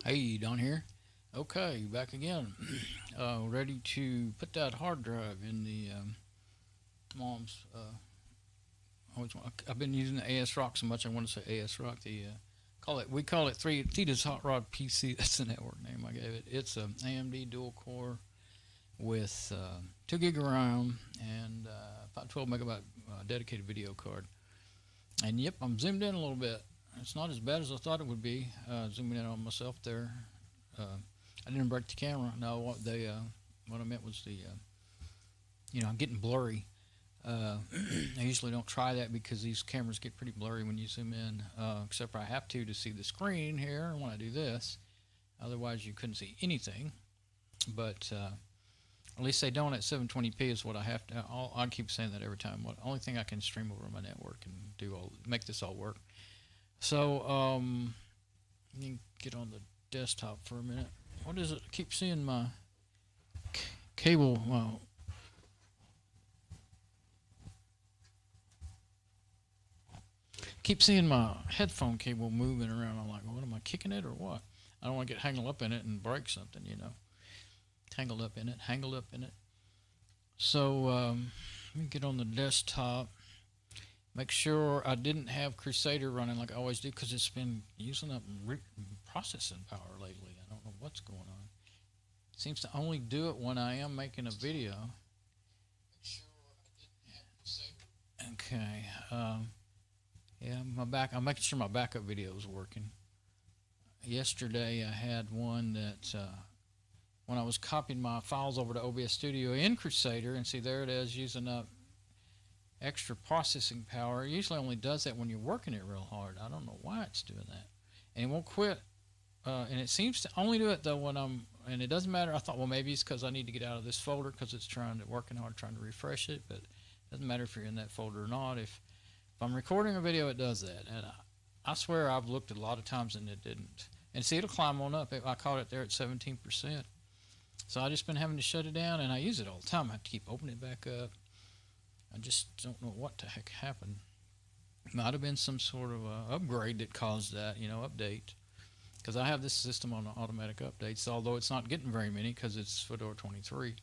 Hey, Don here. Okay, back again. Ready to put that hard drive in the mom's. I've been using the AS Rock so much. I want to say AS Rock. We call it three Tita's Hot Rod PC. That's the network name I gave it. It's a AMD dual core with 2 gig of RAM and 12 megabyte dedicated video card. And yep, I'm zoomed in a little bit. It's not as bad as I thought it would be. Zooming in on myself there. I didn't break the camera. No, what I meant was I'm getting blurry. I usually don't try that because these cameras get pretty blurry when you zoom in, except for I have to see the screen here when I do this. Otherwise, you couldn't see anything. But at least they don't at 720p is what I have to. I keep saying that every time. Only thing I can stream over my network and make this all work. So let me get on the desktop for a minute. What is it? I keep seeing my cable. Well, keep seeing my headphone cable moving around. I'm like, what am I kicking it or what? I don't want to get tangled up in it and break something, Tangled up in it. So let me get on the desktop. Make sure I didn't have Crusader running like I always do because it's been using up processing power lately. I don't know what's going on. It seems to only do it when I am making a video. Okay. Yeah, I'm making sure my backup video is working. Yesterday I had one that when I was copying my files over to OBS Studio in Crusader, and see there it is using up extra processing power. It usually only does that when you're working it real hard. I don't know why it's doing that. And it won't quit. And it seems to only do it though when and it doesn't matter. I thought, well, maybe it's because I need to get out of this folder because it's working hard trying to refresh it, but it doesn't matter if you're in that folder or not. If I'm recording a video, it does that. And I swear I've looked a lot of times and it didn't. And see, it'll climb on up. I caught it there at 17%. So I just been having to shut it down, and I use it all the time. I have to keep opening it back up. I just don't know what the heck happened. Might have been some sort of upgrade that caused that, update. Because I have this system on automatic updates, although it's not getting very many because it's Fedora 23.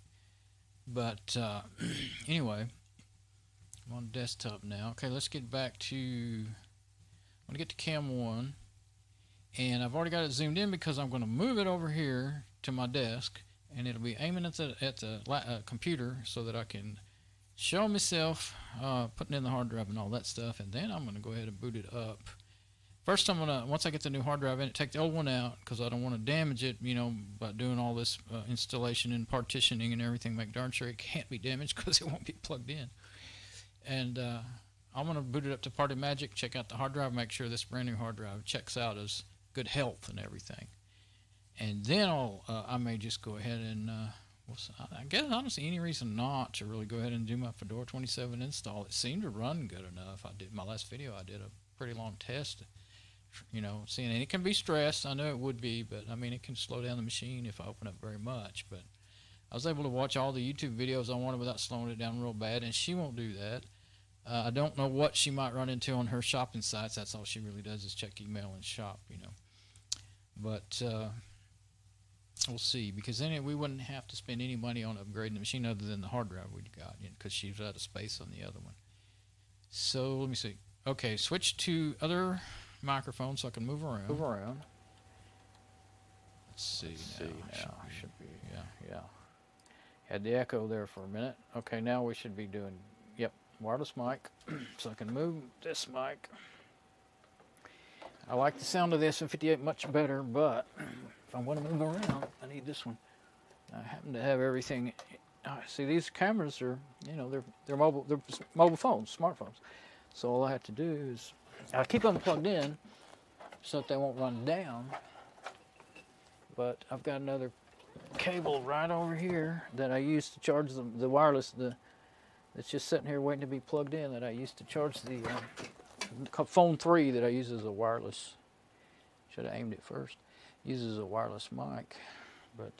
But anyway, I'm on desktop now. Okay, let's get back to. I'm going to get to cam 1. And I've already got it zoomed in because I'm going to move it over here to my desk. And it'll be aiming at the computer so that I can show myself putting in the hard drive and all that stuff. And then I'm going to go ahead and boot it up. First, once I get the new hard drive in it, take the old one out because I don't want to damage it, by doing all this installation and partitioning and everything. Make darn sure it can't be damaged because it won't be plugged in. And I'm going to boot it up to Party Magic, check out the hard drive, make sure this brand new hard drive checks out as good health and everything. And then I may just go ahead and, I guess I don't see any reason not to really go ahead and do my Fedora 27 install. It seemed to run good enough. I did my last video. I did a pretty long test. Seeing it can be stressed. I know it would be, but I mean it can slow down the machine if I open up very much. But I was able to watch all the YouTube videos I wanted without slowing it down real bad, and she won't do that. I don't know what she might run into on her shopping sites. That's all she really does is check email and shop, But we'll see, because then we wouldn't have to spend any money on upgrading the machine other than the hard drive we'd got, because she's out of space on the other one. So let me see. Okay, switch to other microphone so I can move around. Let's see now. Should be, yeah. Had the echo there for a minute. Okay, now we should be doing, wireless mic. So I can move this mic. I like the sound of the SM58 much better, but if I want to move around, I need this one. I happen to have everything. See, these cameras are, they're mobile phones, smartphones. So all I have to do is I keep them plugged in so that they won't run down. But I've got another cable right over here that I use to charge the wireless. That's just sitting here waiting to be plugged in. That I used to charge the phone 3 that I use as a wireless. Should have aimed it first. Uses a wireless mic, but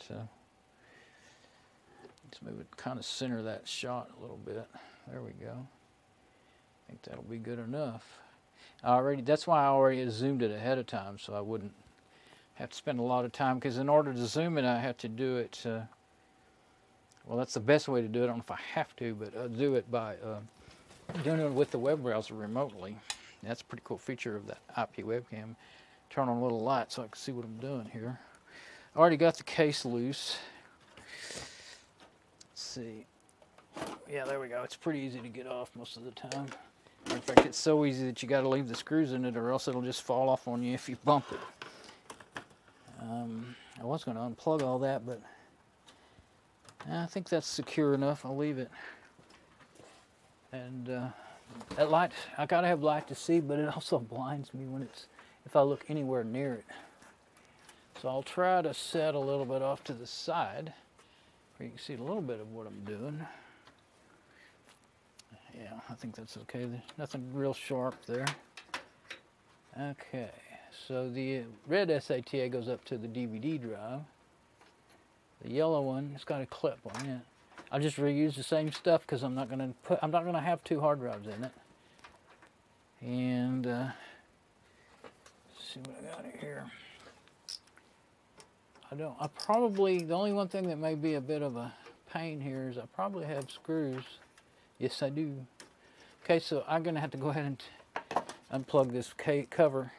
let's move it, kind of center that shot a little bit. There we go. I think that'll be good enough. That's why I already zoomed it ahead of time, so I wouldn't have to spend a lot of time, because in order to zoom it, I have to do it, well, that's the best way to do it. I don't know if I have to, but I'll do it by doing it with the web browser remotely. That's a pretty cool feature of that IP webcam. Turn on a little light so I can see what I'm doing here. I already got the case loose. Let's see. Yeah, there we go. It's pretty easy to get off most of the time. In fact, it's so easy that you got to leave the screws in it, or else it'll just fall off on you if you bump it. I was going to unplug all that, but I think that's secure enough. I'll leave it. And that light, I gotta have light to see, but it also blinds me when if I look anywhere near it. So I'll try to set a little bit off to the side where you can see a little bit of what I'm doing. Yeah, I think that's okay. There's nothing real sharp there. Okay, so the red SATA goes up to the DVD drive. The yellow one, it's got a clip on it. I'll just reuse the same stuff because I'm not gonna have 2 hard drives in it. And let's see what I got here. The only one thing that may be a bit of a pain here is I probably have screws. Yes, I do. Okay, so I'm gonna have to go ahead and unplug this cover,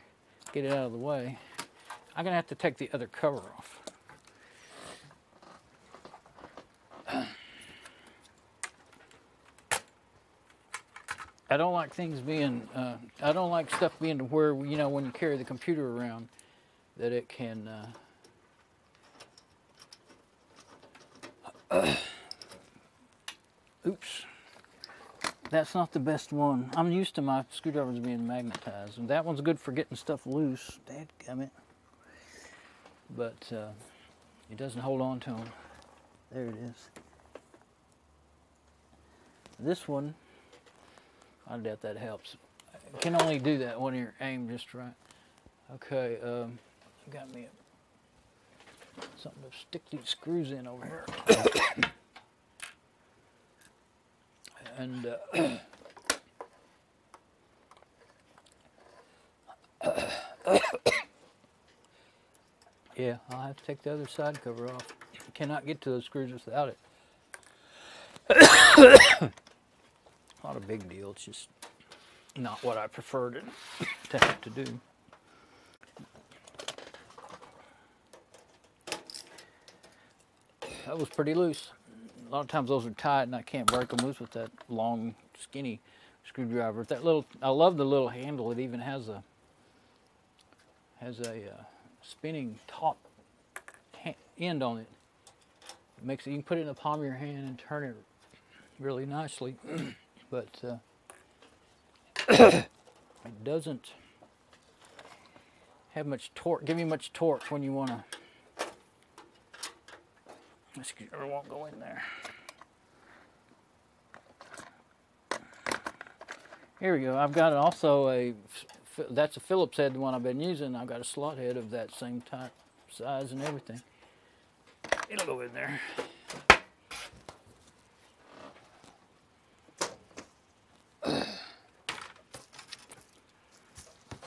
get it out of the way. I'm gonna have to take the other cover off. I don't like things being, I don't like stuff being to where, you know, when you carry the computer around, that it can, oops, that's not the best one. I'm used to my screwdrivers being magnetized, and that one's good for getting stuff loose, dadgummit. But it doesn't hold on to them. There it is. This one, I doubt that helps. You can only do that when you're aimed just right. Okay, got me something to stick these screws in over here. And yeah, I'll have to take the other side cover off. You cannot get to those screws without it. Not a big deal, it's just not what I preferred to have to do. That was pretty loose. A lot of times those are tight and I can't break them loose with that long, skinny screwdriver. I love the little handle. It even has a spinning top end on it. It makes it, you can put it in the palm of your hand and turn it really nicely. But it doesn't have much torque, give you much torque when you want to. This screwdriver won't go in there. Here we go. I've got also that's a Phillips head, the one I've been using. I've got a slot head of that same type, size and everything. It'll go in there.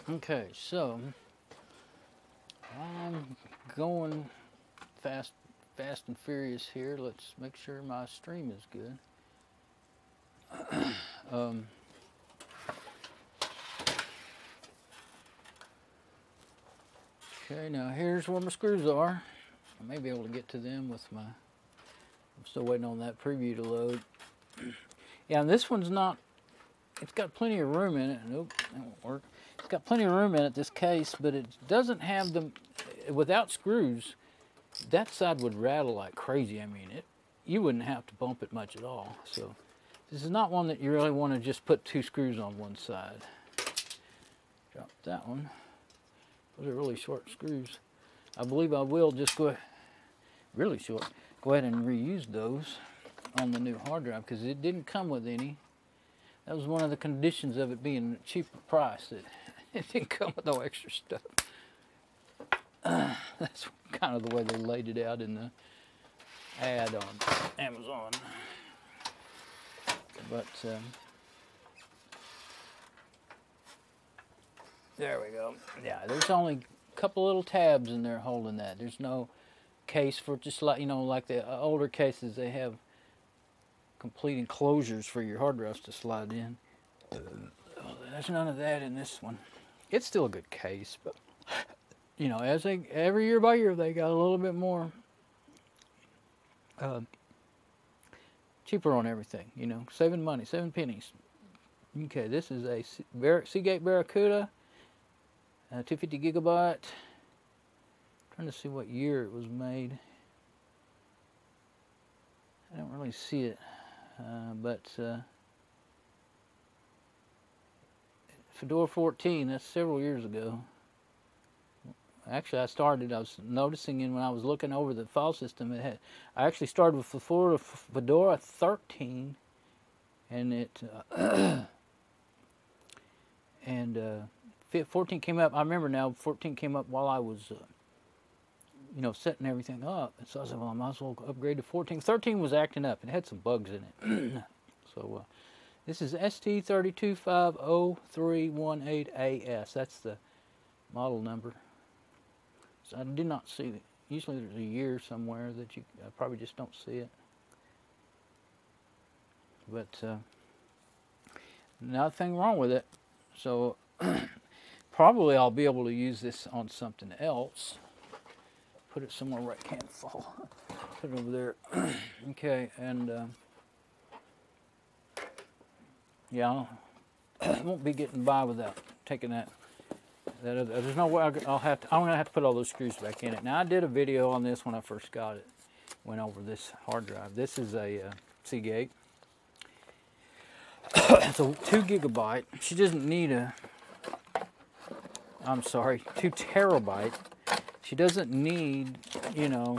Okay, so I'm going fast and furious here. Let's make sure my stream is good. Okay, now here's where my screws are. I may be able to get to them with my, I'm still waiting on that preview to load. Yeah, and this one's not, it's got plenty of room in it. Nope, that won't work. It's got plenty of room in it, this case, but it doesn't have them, without screws, that side would rattle like crazy. I mean, you wouldn't have to bump it much at all. So this is not one that you really want to just put 2 screws on one side. Drop that one. Those are really short screws. I believe I will just go, really short, go ahead and reuse those on the new hard drive because it didn't come with any. That was one of the conditions of it being a cheaper price. It didn't come with no extra stuff. That's kind of the way they laid it out in the ad on Amazon. But there we go. Yeah, there's only couple little tabs in there holding that. There's no case for just like, you know, like the older cases, they have complete enclosures for your hard drives to slide in. There's none of that in this one. It's still a good case, but you know, as they every year by year they got a little bit more cheaper on everything. You know, saving money, 7 pennies. Okay, this is a Seagate Barracuda, 250 gigabyte. Trying to see what year it was made. I don't really see it, but Fedora 14, that's several years ago. Actually, I was noticing when I was looking over the file system, I actually started with Fedora 13, and it, 14 came up, I remember now, 14 came up while I was, you know, setting everything up. And so I said, well, I might as well upgrade to 14. 13 was acting up. It had some bugs in it. So this is ST3250318AS. That's the model number. So I did not see it. Usually there's a year somewhere that I probably just don't see it. But nothing wrong with it. So probably I'll be able to use this on something else. Put it somewhere where it can't fall. Put it over there. Okay, and yeah, I won't be getting by without taking that. There's no way I'm gonna have to put all those screws back in it. Now I did a video on this when I first got it. Went over this hard drive. This is a Seagate. It's a 2 gigabyte. She doesn't need a. I'm sorry, 2 terabyte. She doesn't need, you know,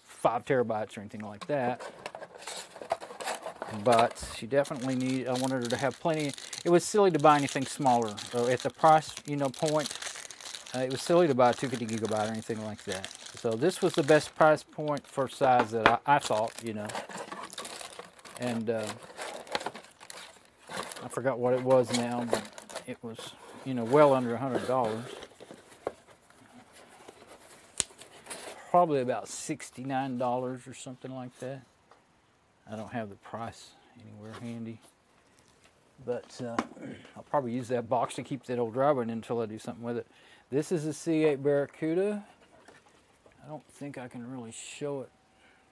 5 terabytes or anything like that. But she definitely I wanted her to have plenty. It was silly to buy anything smaller. So at the price, you know, point, it was silly to buy a 250 gigabyte or anything like that. So this was the best price point for size that I thought, you know. And I forgot what it was now, but it was, you know, well under $100. Probably about $69 or something like that. I don't have the price anywhere handy, but I'll probably use that box to keep that old driver in until I do something with it. This is a Seagate Barracuda. I don't think I can really show it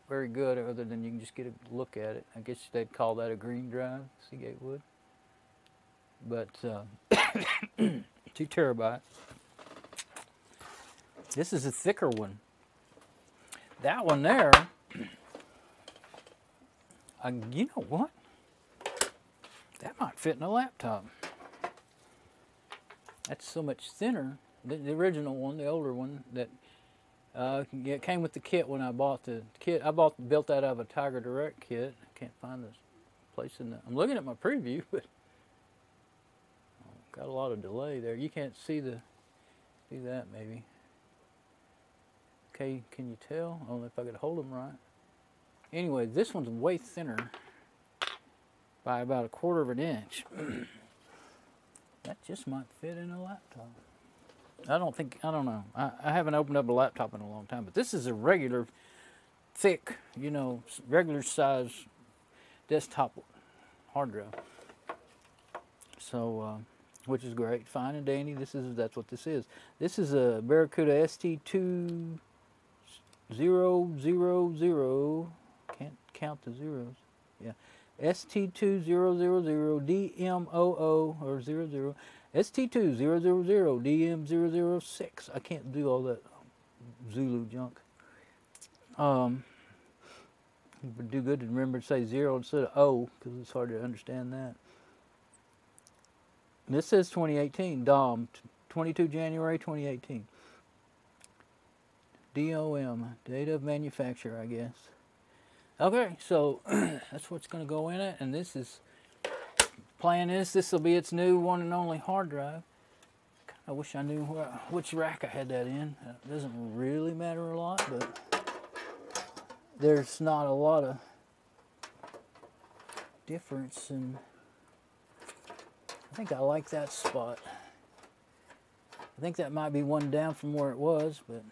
very good other than you can just get a look at it. I guess they'd call that a green drive, Seagate would. But 2 terabyte. This is a thicker one. That one there, you know what? That might fit in a laptop. That's so much thinner. The original one, the older one, that it came with the kit when I bought the kit. Built that out of a Tiger Direct kit. I can't find this place in the. I'm looking at my preview, but got a lot of delay there. You can't see that maybe. Okay, can you tell? I don't know if I could hold them right. Anyway, this one's way thinner by about 1/4 of an inch. That just might fit in a laptop. I don't know. I haven't opened up a laptop in a long time, but this is a regular thick, you know, regular size desktop hard drive. So, which is great, fine and dandy. That's what this is. This is a Barracuda ST2000. Can't count the zeros. Yeah, ST2000DMOO or 00. ST2000DM006. I can't do all that Zulu junk. It would do good to remember to say 0 instead of O, because it's hard to understand that. And this says 2018, DOM, 22 January 2018. DOM, date of manufacture, I guess. Okay, so that's what's going to go in it, and this will be its new one and only hard drive. I wish I knew which rack I had that in. It doesn't really matter a lot, but there's not a lot of difference, and I think I like that spot. think that might be one down from where it was, but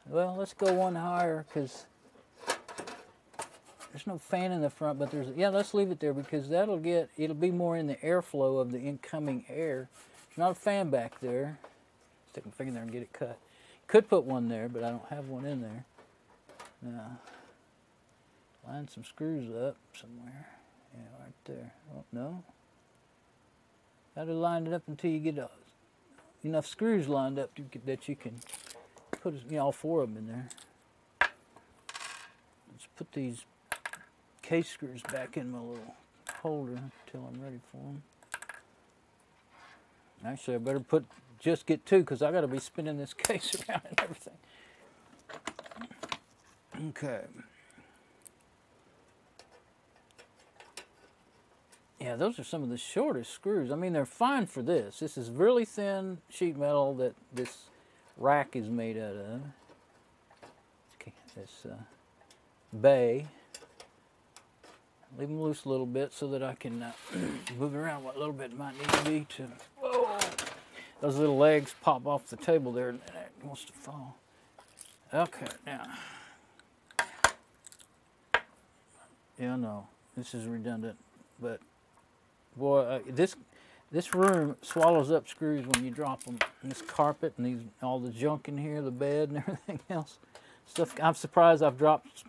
well, let's go one higher because there's no fan in the front, but there's, yeah, let's leave it there because it'll be more in the airflow of the incoming air. There's not a fan back there. Stick my finger in there and get it cut. Could put one there, but I don't have one in there. Now, line some screws up somewhere. Yeah, right there. Oh, no. Got to line it up until you get enough screws lined up that you can put, you know, all 4 of them in there. Let's put these case screws back in my little holder until I'm ready for them. Actually, I better just get 2 because I got to be spinning this case around and everything. Okay. Yeah, those are some of the shortest screws. I mean, they're fine for this. This is really thin sheet metal that this rack is made out of. Okay, this bay. Leave them loose a little bit so that I can move around what little bit it might need to be to. Whoa! Those little legs pop off the table there and it wants to fall. Okay, now. Yeah, no, this is redundant, but boy, this room swallows up screws when you drop them. And this carpet and all the junk in here, the bed and everything else. Stuff. I'm surprised I've dropped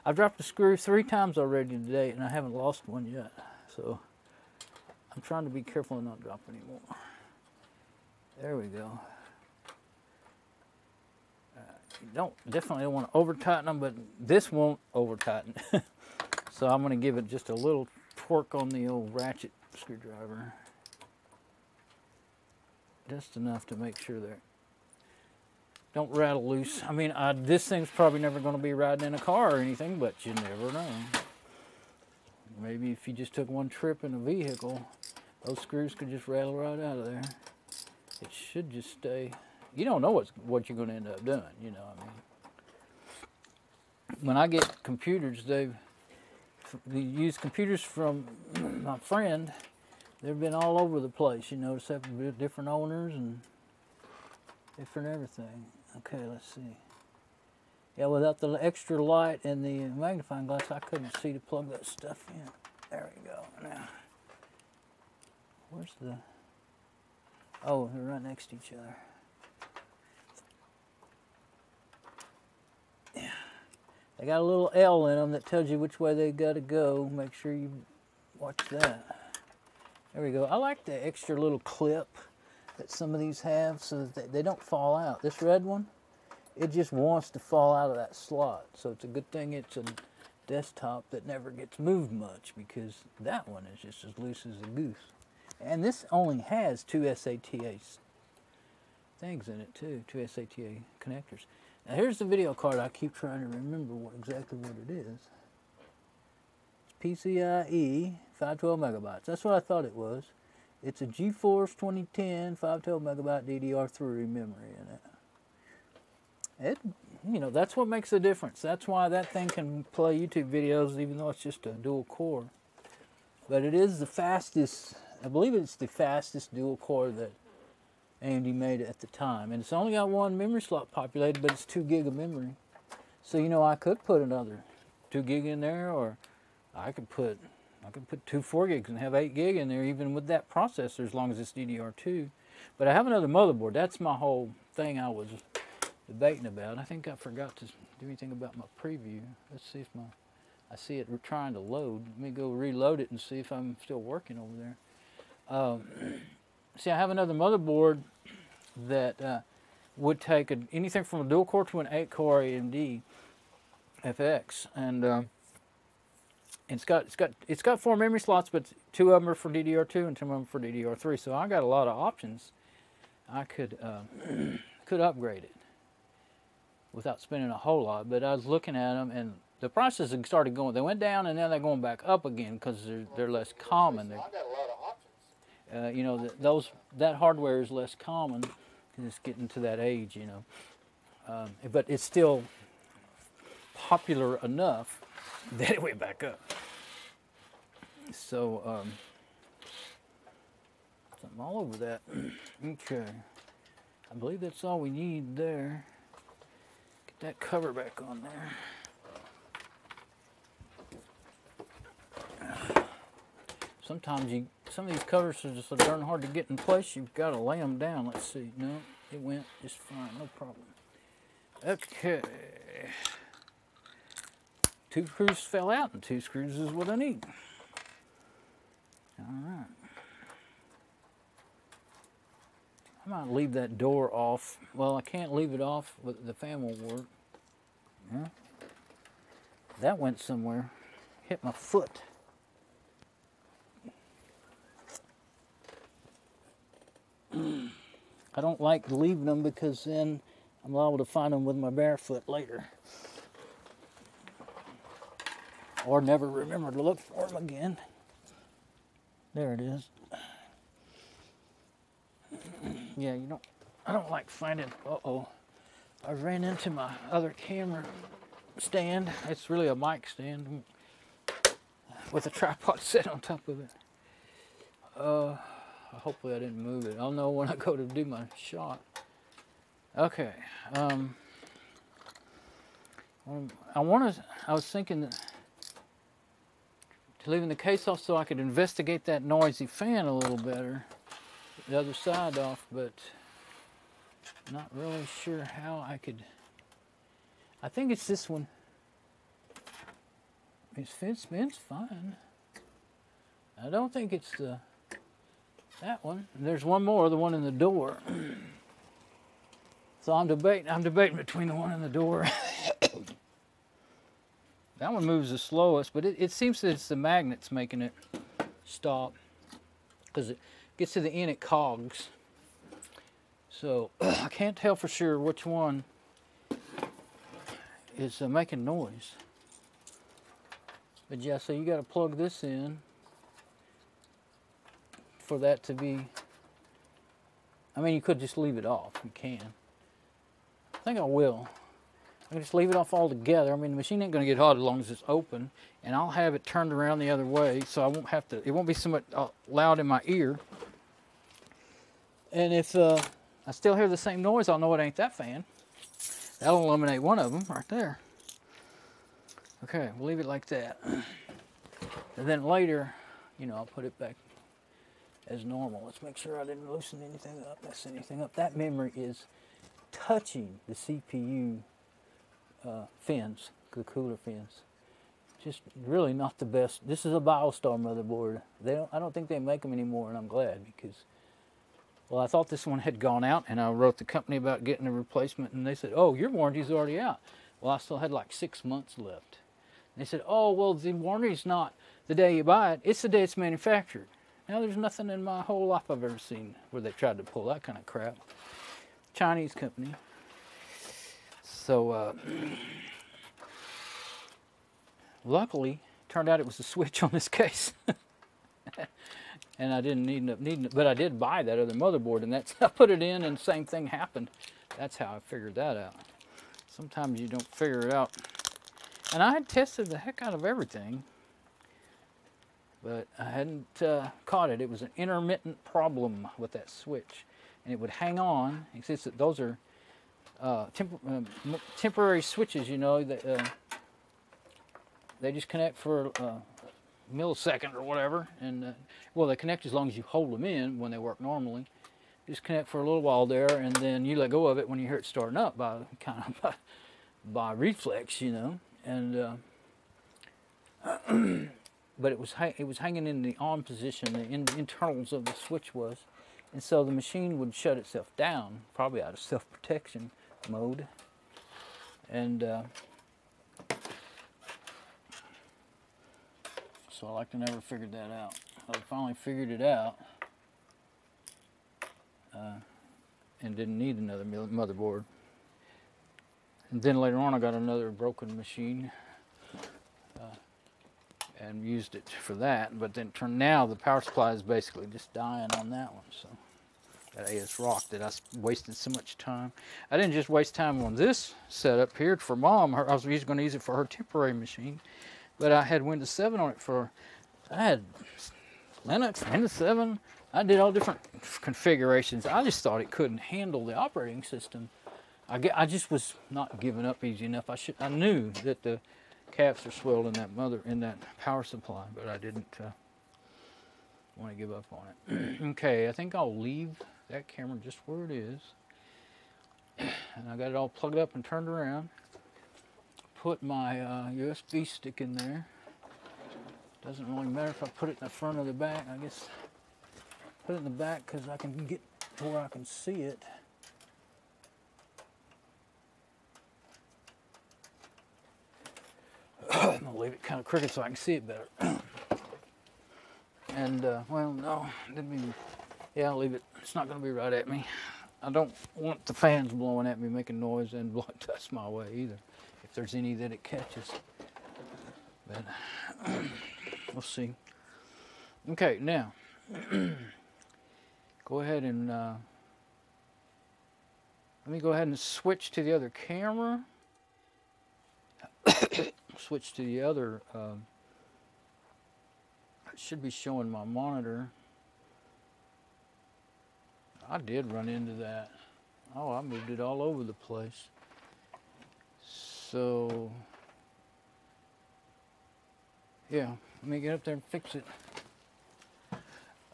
a screw 3 times already today, and I haven't lost one yet. So I'm trying to be careful and not drop any more. There we go. You definitely don't want to over tighten them, but this won't over tighten. So I'm going to give it just a little torque on the old ratchet screwdriver. Just enough to make sure they don't rattle loose. I mean, this thing's probably never going to be riding in a car or anything, but you never know. Maybe if you just took one trip in a vehicle, those screws could just rattle right out of there. It should just stay. You don't know what you're going to end up doing, you know. I mean, when I get computers, they use computers from my friend. They've been all over the place, you know, except different owners and different everything. Okay, let's see. Yeah, without the extra light and the magnifying glass, I couldn't see to plug that stuff in. There we go. Now, where's the... Oh, they're right next to each other. Yeah. They got a little L in them that tells you which way they got to go. Make sure you watch that. There we go. I like the extra little clip that some of these have so that they don't fall out. This red one, it just wants to fall out of that slot. So it's a good thing it's a desktop that never gets moved much, because that one is just as loose as a goose. And this only has 2 SATA things in it too, 2 SATA connectors. Now here's the video card. I keep trying to remember exactly what it is. It's PCIe 512 megabytes. That's what I thought it was. It's a GeForce 2010 512 megabyte DDR3 memory in it. You know, that's what makes the difference. That's why that thing can play YouTube videos even though it's just a dual core. But it is the fastest, I believe it's the fastest dual core that AMD made at the time. And it's only got 1 memory slot populated, but it's 2 gig of memory. So, you know, I could put another 2 gig in there, or I could put 2 4 gigs and have 8 gig in there even with that processor, as long as it's DDR2. But I have another motherboard. That's my whole thing I was debating about. I think I forgot to do anything about my preview. Let's see if I see it trying to load. Let me go reload it and see if I'm still working over there. See, I have another motherboard that would take anything from a dual core to an 8-core AMD FX, and it's got 4 memory slots, but 2 of them are for DDR2 and 2 of them for DDR3. So I got a lot of options. I could upgrade it without spending a whole lot. But I was looking at them, and the prices started going. They went down, and then they're going back up again because they're less common. I got a lot of options. You know, that hardware is less common because it's getting to that age. You know, but it's still popular enough that it went back up. So Something all over that. Okay. I believe that's all we need there. Get that cover back on there. Sometimes some of these covers are just so darn hard to get in place, you've got to lay them down. Let's see. No, it went just fine, no problem. Okay. 2 screws fell out, and 2 screws is what I need. All right. I might leave that door off. Well, I can't leave it off, but the fan won't work. Yeah. That went somewhere. Hit my foot. I don't like leaving them because then I'm liable to find them with my bare foot later. Or never remember to look for them again. There it is. Yeah, I don't like finding, I ran into my other camera stand. It's really a mic stand with a tripod set on top of it. Hopefully I didn't move it. I'll know when I go to do my shot. Okay. I was thinking that leaving the case off so I could investigate that noisy fan a little better. The other side off, but not really sure how I could. I think it's this one. It spins fine. I don't think it's that one. There's one more, the one in the door. So I'm debating between the one in the door. That one moves the slowest, but it seems that it's the magnets making it stop, because it gets to the end, it cogs. So I can't tell for sure which one is making noise. But yeah, so you got to plug this in for that to be. I mean, you could just leave it off. You can. I think I will. I can just leave it off altogether. I mean, the machine ain't going to get hot as long as it's open, and I'll have it turned around the other way, so I won't have to. It won't be so much loud in my ear. And if I still hear the same noise, I'll know it ain't that fan. That'll eliminate one of them right there. Okay, we'll leave it like that. And then later, I'll put it back as normal. Let's make sure I didn't loosen anything up, mess anything up. That memory is touching the CPU fins, the cooler fins. Just really not the best. This is a BioStar motherboard. I don't think they make them anymore, and I'm glad, because, well, I thought this one had gone out, and I wrote the company about getting a replacement, and they said, oh, your warranty's already out. Well, I still had like 6 months left. And they said, oh, well, the warranty's not the day you buy it, it's the day it's manufactured. Now, there's nothing in my whole life I've ever seen where they tried to pull that kind of crap. Chinese company. So, luckily, turned out it was a switch on this case. And I didn't end up needing it, but I did buy that other motherboard, and I put it in, and the same thing happened. That's how I figured that out. Sometimes you don't figure it out. And I had tested the heck out of everything, but I hadn't caught it. It was an intermittent problem with that switch, and it would hang on. Those are temporary switches, that they just connect for a millisecond or whatever, and well, they connect as long as you hold them in when they work normally. Just connect for a little while there, and then you let go of it when you hear it starting up by reflex, and but it was hanging in the on position. The internals of the switch was, and so the machine would shut itself down, probably out of self-protection mode, and so I like to never figured that out. I finally figured it out, and didn't need another motherboard. And then later on, I got another broken machine and used it for that. But then now the power supply is basically just dying on that one. So that AS Rock that I wasted so much time. I didn't just waste time on this setup here for Mom. I was going to use it for her temporary machine, but I had Windows 7 on it I had Linux, Windows 7, I did all different configurations. I just thought it couldn't handle the operating system. I just was not giving up easy enough. I knew that the caps are swelled in that power supply, but I didn't want to give up on it. Okay, I think I'll leave that camera just where it is. And I got it all plugged up and turned around. Put my USB stick in there. Doesn't really matter if I put it in the front or the back. I guess put it in the back because I can get to where I can see it. I'm gonna leave it kind of crooked so I can see it better. And well, no, didn't mean. Yeah, I'll leave it. It's not gonna be right at me. I don't want the fans blowing at me, making noise, and blowing dust my way either. If there's any that it catches, but we'll see. Okay, now go ahead and let me go ahead and switch to the other camera. Switch to the other. It should be showing my monitor. I did run into that. Oh, I moved it all over the place. So, yeah, let me get up there and fix it.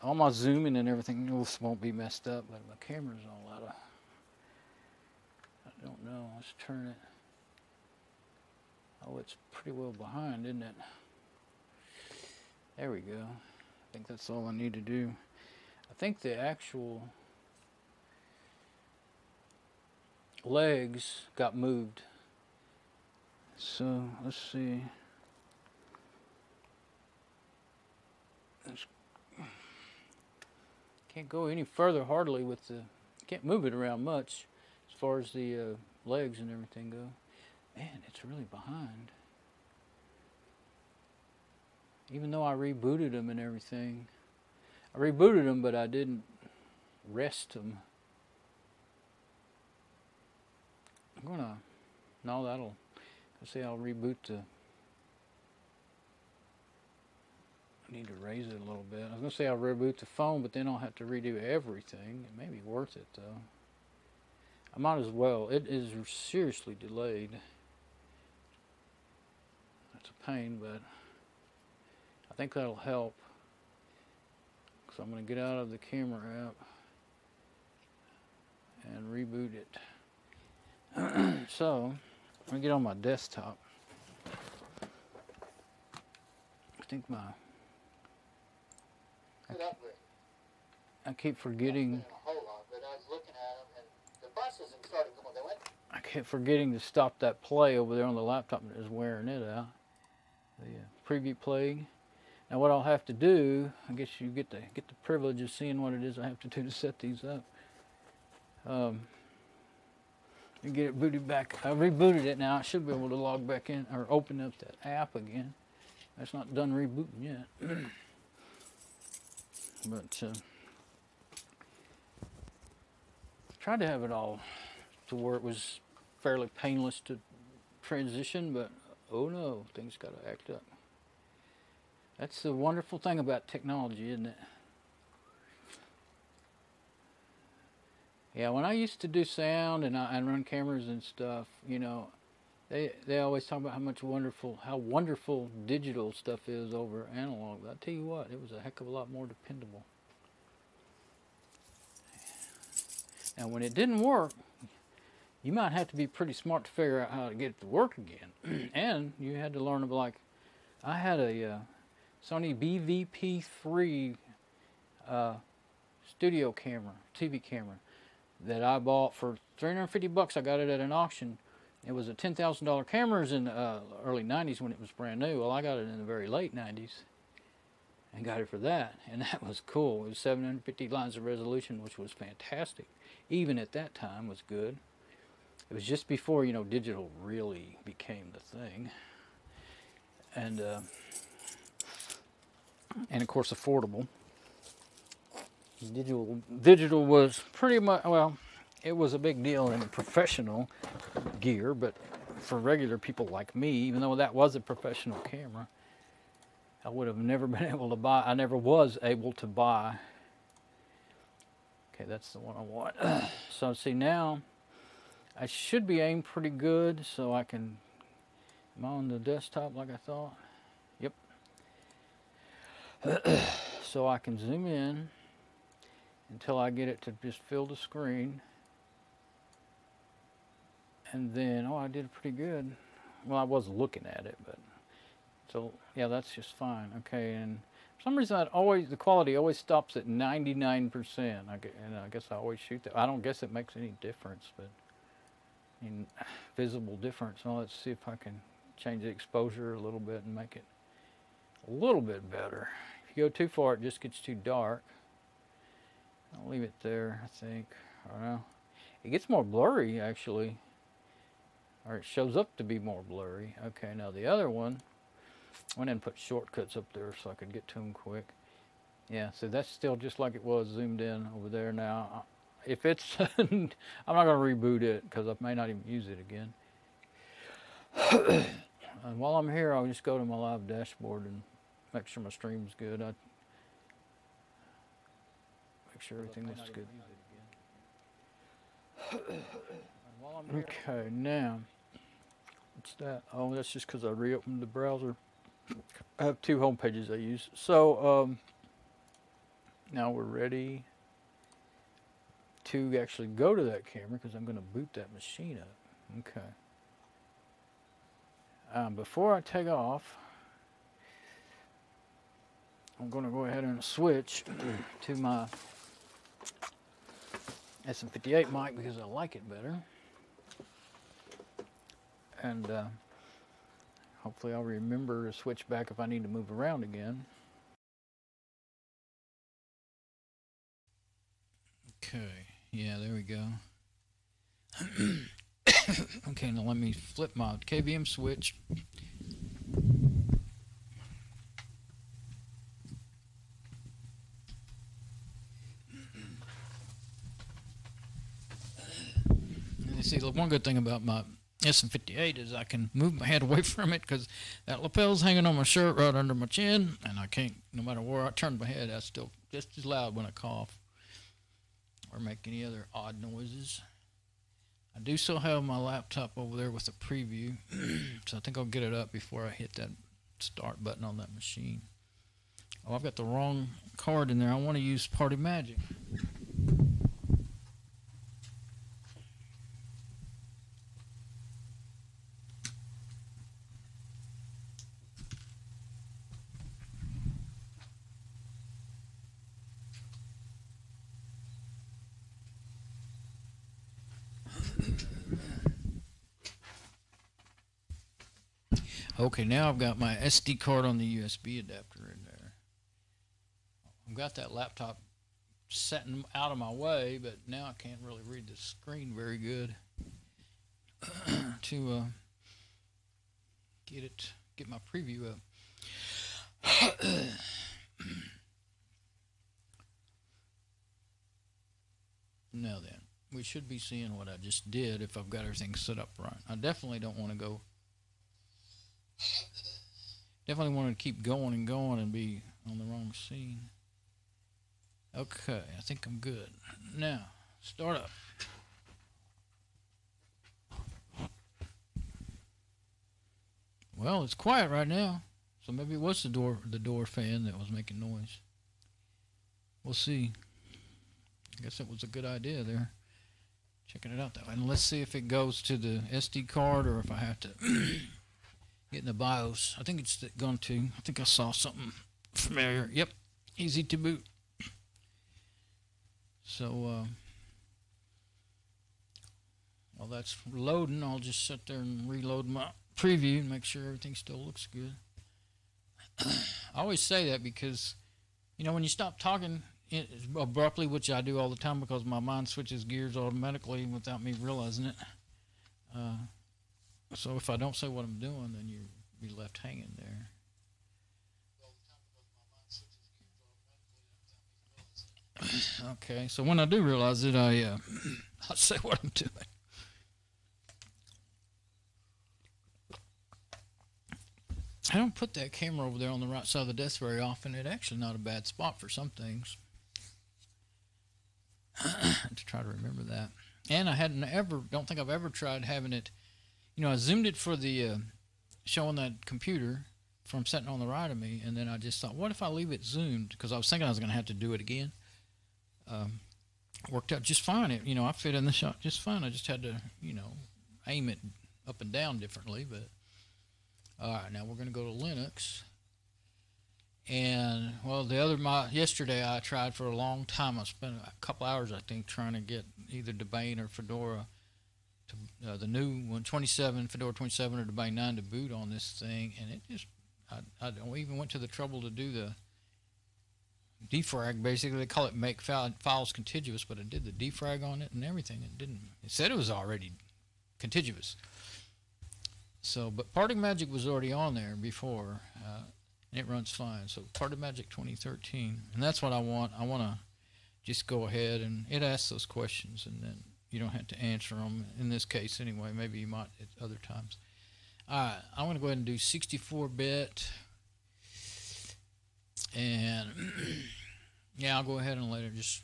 All my zooming and everything won't be messed up, but my camera's all out of. I don't know. Let's turn it. Oh, it's pretty well behind, isn't it? There we go. I think that's all I need to do. I think the actual legs got moved. So let's see. Can't go any further hardly with the. Can't move it around much as far as the legs and everything go. Man, it's really behind. Even though I rebooted them and everything. I rebooted them, but I didn't rest them. I'm gonna, no, that'll, let's see, I'll reboot the, I need to raise it a little bit. I was gonna say I'll reboot the phone, but then I'll have to redo everything. It may be worth it though. I might as well. It is seriously delayed. That's a pain, but I think that'll help. So I'm going to get out of the camera app and reboot it. So let me get on my desktop. I think I keep forgetting. I kept forgetting to stop that play over there on the laptop that is wearing it out. The preview play. Now what I'll have to do, I guess you get the privilege of seeing what it is I have to do to set these up. And get it booted back. I rebooted it now. I should be able to log back in or open up that app again. That's not done rebooting yet. But tried to have it all to where it was fairly painless to transition, but oh no, things got to act up. That's the wonderful thing about technology, isn't it? Yeah, when I used to do sound and run cameras and stuff, you know, they always talk about how wonderful digital stuff is over analog. But I tell you what, it was a heck of a lot more dependable. Now, when it didn't work, you might have to be pretty smart to figure out how to get it to work again. And you had to learn about, like, I had a Sony BVP3 studio camera, TV camera, that I bought for $350. I got it at an auction. It was a $10,000 camera. It was in the early 90s when it was brand new. Well, I got it in the very late 90s and got it for that. And that was cool. It was 750 lines of resolution, which was fantastic. Even at that time was good. It was just before, you know, digital really became the thing. And of course, affordable. Digital was pretty much, well, it was a big deal in professional gear, but for regular people like me, even though that was a professional camera, I would have never been able to buy, I never was able to buy Okay, that's the one I want. So see now, I should be aimed pretty good, so I can. Am I on the desktop like I thought? Yep. So I can zoom in until I get it to just fill the screen. And then, oh, I did pretty good. Well, I was looking at it, but so yeah, that's just fine. Okay, and for some reason, the quality always stops at 99%. And I guess I always shoot that. I don't guess it makes any difference, but I mean, visible difference. Now let's see if I can change the exposure a little bit and make it a little bit better. If you go too far, it just gets too dark. I'll leave it there, I think. I don't know. It gets more blurry, actually. Or it shows up to be more blurry. Okay, now the other one, I went ahead and put shortcuts up there so I could get to them quick. Yeah, so that's still just like it was zoomed in over there now. If it's, I'm not going to reboot it because I may not even use it again. And while I'm here, I'll just go to my live dashboard and make sure my stream's good. Make sure everything looks good. Okay, now, what's that? Oh, that's just because I reopened the browser. I have two home pages I use. So, now we're ready to actually go to that camera because I'm going to boot that machine up. Okay. Before I take off, I'm going to go ahead and switch to my SM58 mic because I like it better. And hopefully I'll remember to switch back if I need to move around again. Okay, yeah, there we go. Okay, now let me flip my KVM switch. And you see, the one good thing about my SM58 is I can move my head away from it because that lapel's hanging on my shirt right under my chin, and I can't, no matter where I turn my head, that's still just as loud when I cough or make any other odd noises. I do still have my laptop over there with a preview, so I think I'll get it up before I hit that start button on that machine. Oh, I've got the wrong card in there. I want to use Party Magic. Okay, now I've got my SD card on the USB adapter in there. I've got that laptop setting out of my way, but now I can't really read the screen very good to get my preview up. Now then, we should be seeing what I just did if I've got everything set up right. I definitely don't want to go. Definitely want to keep going and going and be on the wrong scene. Okay, I think I'm good. Now, start up. Well, it's quiet right now, so maybe it was the door fan that was making noise. We'll see. I guess it was a good idea there. Checking it out that way. And let's see if it goes to the SD card or if I have to get in the BIOS. I think it's going to. I think I saw something familiar. Yep, easy to boot. So, while that's loading, I'll just sit there and reload my preview and make sure everything still looks good. I always say that because, you know, when you stop talking abruptly, which I do all the time because my mind switches gears automatically without me realizing it. So if I don't say what I'm doing, then you'll be left hanging there. Okay, so when I do realize it, I'll say what I'm doing. I don't put that camera over there on the right side of the desk very often. It's actually not a bad spot for some things. to try to remember that. And I don't think I've ever tried having it. I zoomed it for the showing that computer from sitting on the right of me, and then I just thought, what if I leave it zoomed? Because I was thinking I was going to have to do it again. Worked out just fine. I fit in the shot just fine. I just had to, aim it up and down differently. But all right, now we're going to go to Linux. And well, yesterday I tried for a long time. I spent a couple hours, I think, trying to get either Debian or Fedora to the new one, Fedora 27 or Debian 9 to boot on this thing, and it just I even went to the trouble to do the defrag. Basically, they call it make files contiguous, but I did the defrag on it and everything. It didn't. It said it was already contiguous. So, but Party Magic was already on there before, and it runs fine. So Party Magic 2013, and that's what I want. I want to just go ahead and it asks those questions, and then you don't have to answer them in this case anyway. Maybe you might at other times. All right, I'm going to go ahead and do 64-bit, and yeah, I'll go ahead and let it just.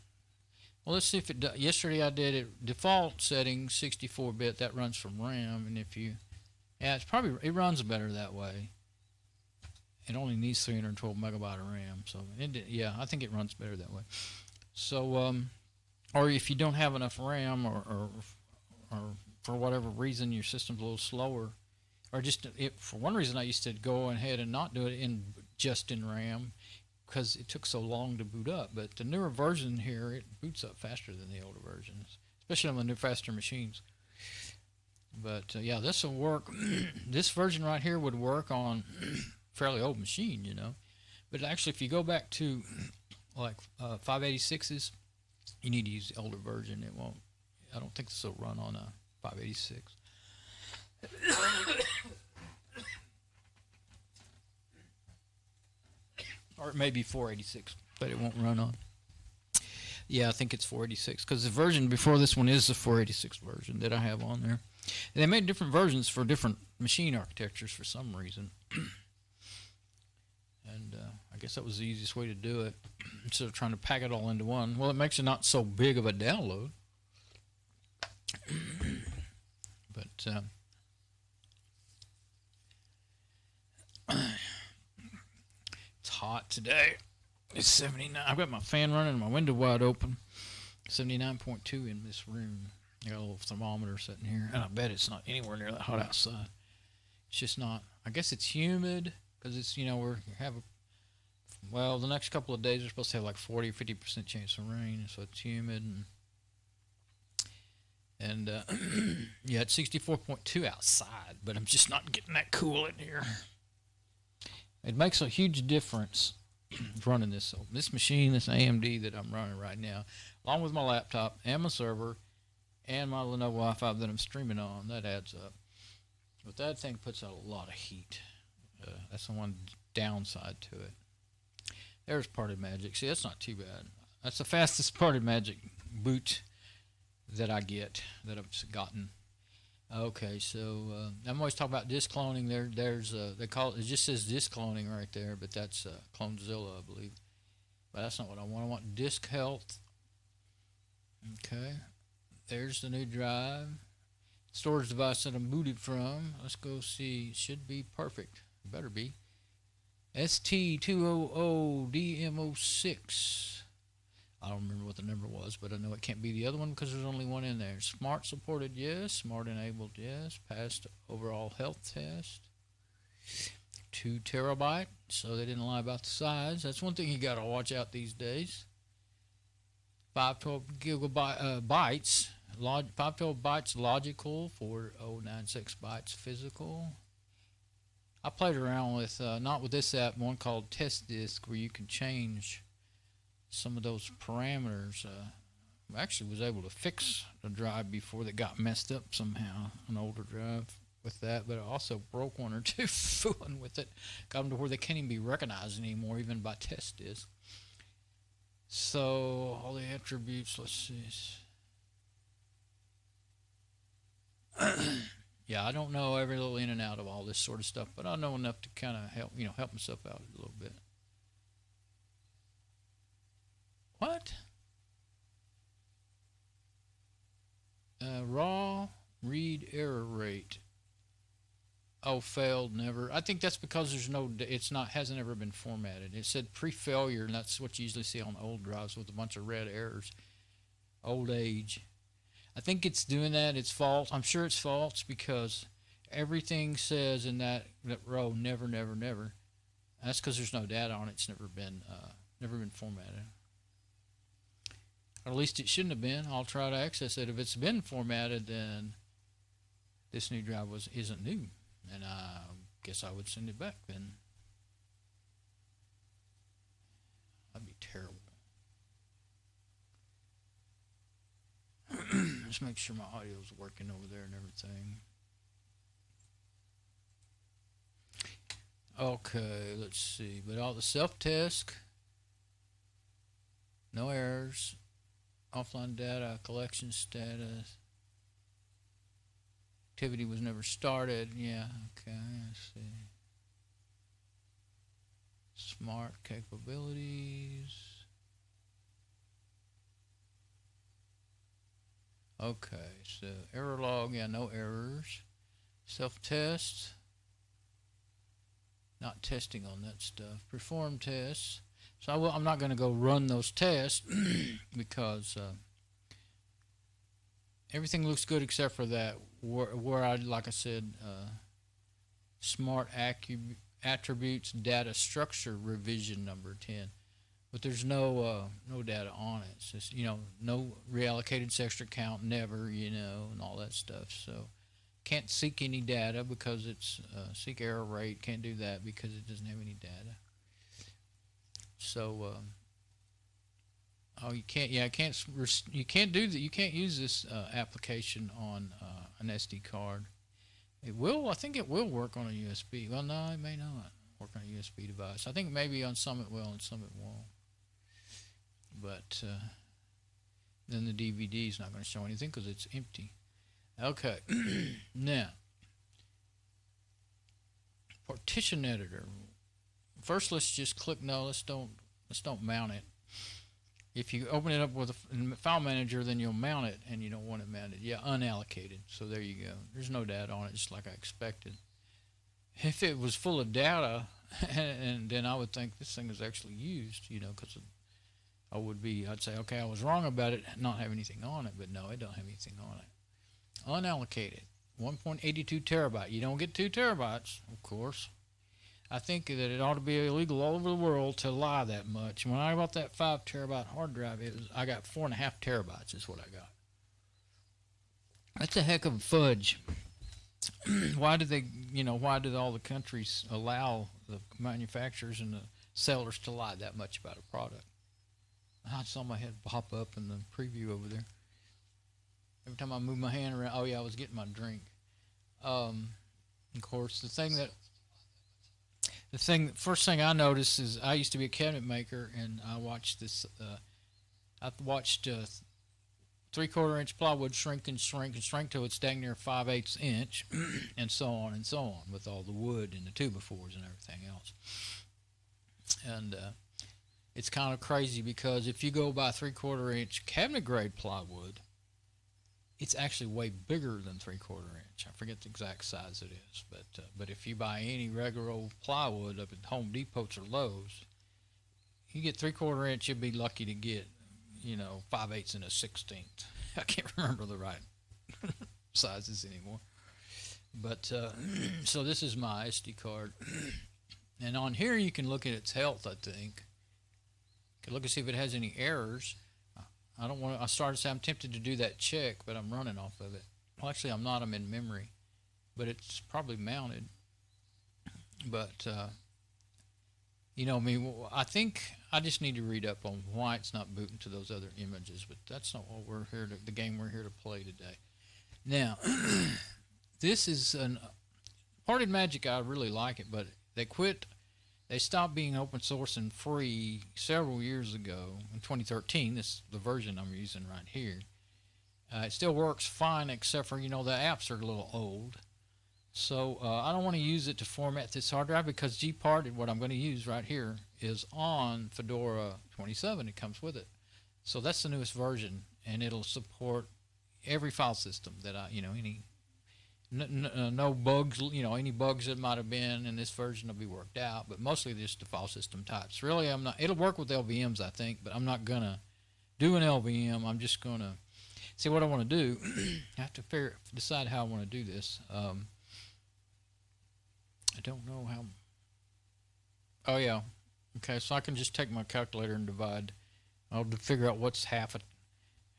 Well, let's see if it does. Yesterday I did it default setting 64-bit. That runs from RAM, and if you, yeah, it runs better that way. It only needs 312 megabyte of RAM, so yeah, I think it runs better that way. So, or if you don't have enough RAM, or for whatever reason your system's a little slower, or just for one reason I used to go ahead and not do it just in RAM because it took so long to boot up. But the newer version here, it boots up faster than the older versions, especially on the new faster machines. But yeah, this will work. This version right here would work on fairly old machine, But actually, if you go back to like 586s, you need to use the older version. It won't. I don't think this will run on a 586. Or it may be 486, but it won't run on. Yeah, I think it's 486 because the version before this one is the 486 version that I have on there. And they made different versions for different machine architectures for some reason. And I guess that was the easiest way to do it instead of trying to pack it all into one. Well, it makes it not so big of a download. But it's hot today. It's 79. I've got my fan running and my window wide open. 79.2 in this room. I got a little thermometer sitting here, and I bet it's not anywhere near that hot outside. It's just not. I guess it's humid because it's, well, the next couple of days we're supposed to have like 40 or 50% chance of rain, so it's humid. And yeah, it's 64.2 outside, but I'm just not getting that cool in here. It makes a huge difference running this machine, this AMD that I'm running right now, along with my laptop and my server and my Lenovo i5 that I'm streaming on. That adds up. But that thing puts out a lot of heat. That's the one downside to it. There's Party Magic. See, that's not too bad. That's the fastest Party Magic boot that I get, that I've gotten. Okay, so I'm always talking about disk cloning. There's they call it just says disk cloning right there, but that's Clonezilla, I believe. But that's not what I want. I want disk health. Okay, there's the new drive. Storage device that I'm booted from. Let's go see. It should be perfect. It better be. ST200DMO6. I don't remember what the number was, but I know it can't be the other one because there's only one in there. Smart supported, yes. Smart enabled, yes. Passed overall health test. 2 terabyte, so they didn't lie about the size. That's one thing you got to watch out these days. 512 bytes. 512 bytes logical, 4096 bytes physical. I played around with, not with this app, one called Test Disk, where you can change some of those parameters. I actually was able to fix the drive before that got messed up somehow, an older drive with that, but I also broke one or two fooling with it. Got them to where they can't even be recognized anymore, even by Test Disk. So, all the attributes, let's see. Yeah, I don't know every little in and out of all this sort of stuff, but I know enough to kind of help myself out a little bit. What? Raw read error rate. Oh, failed, never. I think that's because there's no, it's not, hasn't ever been formatted. It said pre-failure, and that's what you usually see on old drives with a bunch of red errors. Old age. I think it's doing that. It's false. I'm sure it's false because everything says in that row, never, never, never. That's because there's no data on it. It's never been formatted. Or at least it shouldn't have been. I'll try to access it. If it's been formatted, then this new drive isn't new. And I guess I would send it back then. That'd be terrible. Let's make sure my audio's working over there and everything. Okay, let's see. But all the self-test, no errors, offline data, collection status. Activity was never started. Yeah, okay, let's see. Smart capabilities. Okay, so error log, yeah, no errors. Self-test. Not testing on that stuff. Perform tests. So I'm not going to go run those tests because everything looks good except for that where I, like I said, smart attributes data structure revision number 10, but there's no data on it. It's just, no reallocated sector count, never, and all that stuff. So can't seek any data because it's seek error rate. Can't do that because it doesn't have any data. So you can't. Yeah, you can't do that. You can't use this application on an SD card. It will. I think it will work on a USB. Well, no, it may not work on a USB device. I think maybe on some it will and some it won't. But then the DVD is not going to show anything because it's empty. Okay. Now, partition editor. First, let's just click no. Let's don't mount it. If you open it up with a file manager, then you'll mount it, and you don't want it mounted. Yeah, unallocated. So there you go. There's no data on it, just like I expected. If it was full of data, and then I would think this thing is actually used, because I'd say, okay, I was wrong about it not having anything on it, but no, it don't have anything on it. Unallocated, 1.82 terabyte. You don't get 2 terabytes, of course. I think that it ought to be illegal all over the world to lie that much. When I bought that 5 terabyte hard drive, I got 4.5 terabytes is what I got. That's a heck of a fudge. Why did all the countries allow the manufacturers and the sellers to lie that much about a product? I saw my head pop up in the preview over there. Every time I move my hand around, oh yeah, I was getting my drink. Of course, first thing I noticed is I used to be a cabinet maker, and I watched this. I watched 3/4 inch plywood shrink and shrink and shrink till it's dang near 5/8 inch, and so on with all the wood and the 2x4s and everything else. And it's kind of crazy because if you go by 3/4 inch cabinet grade plywood, it's actually way bigger than 3/4 inch. I forget the exact size it is, but if you buy any regular old plywood up at Home Depots or Lowe's, you get 3/4 inch. You'd be lucky to get, 5/8 and a 1/16. I can't remember the right sizes anymore. But so this is my SD card, and on here you can look at its health. I think you can look and see if it has any errors. I started to say I'm tempted to do that check, but I'm running off of it. Well, actually, I'm not. I'm in memory, but it's probably mounted. But, I think I just need to read up on why it's not booting to those other images, but that's not what the game we're here to play today. Now, this is Parted Magic. I really like it, but they stopped being open source and free several years ago. In 2013, this is the version I'm using right here. It still works fine, except for, the apps are a little old. So I don't want to use it to format this hard drive because Gparted, what I'm going to use right here, is on Fedora 27. It comes with it. So that's the newest version, and it'll support, every file system that any no bugs, any bugs that might have been in this version will be worked out, but mostly just the file system types. Really, it'll work with LVMs, I think, but I'm not going to do an LVM. I'm just going to see what I want to do. I have to decide how I want to do this. I don't know how. Oh, yeah. Okay, so I can just take my calculator and divide. I'll figure out what's half of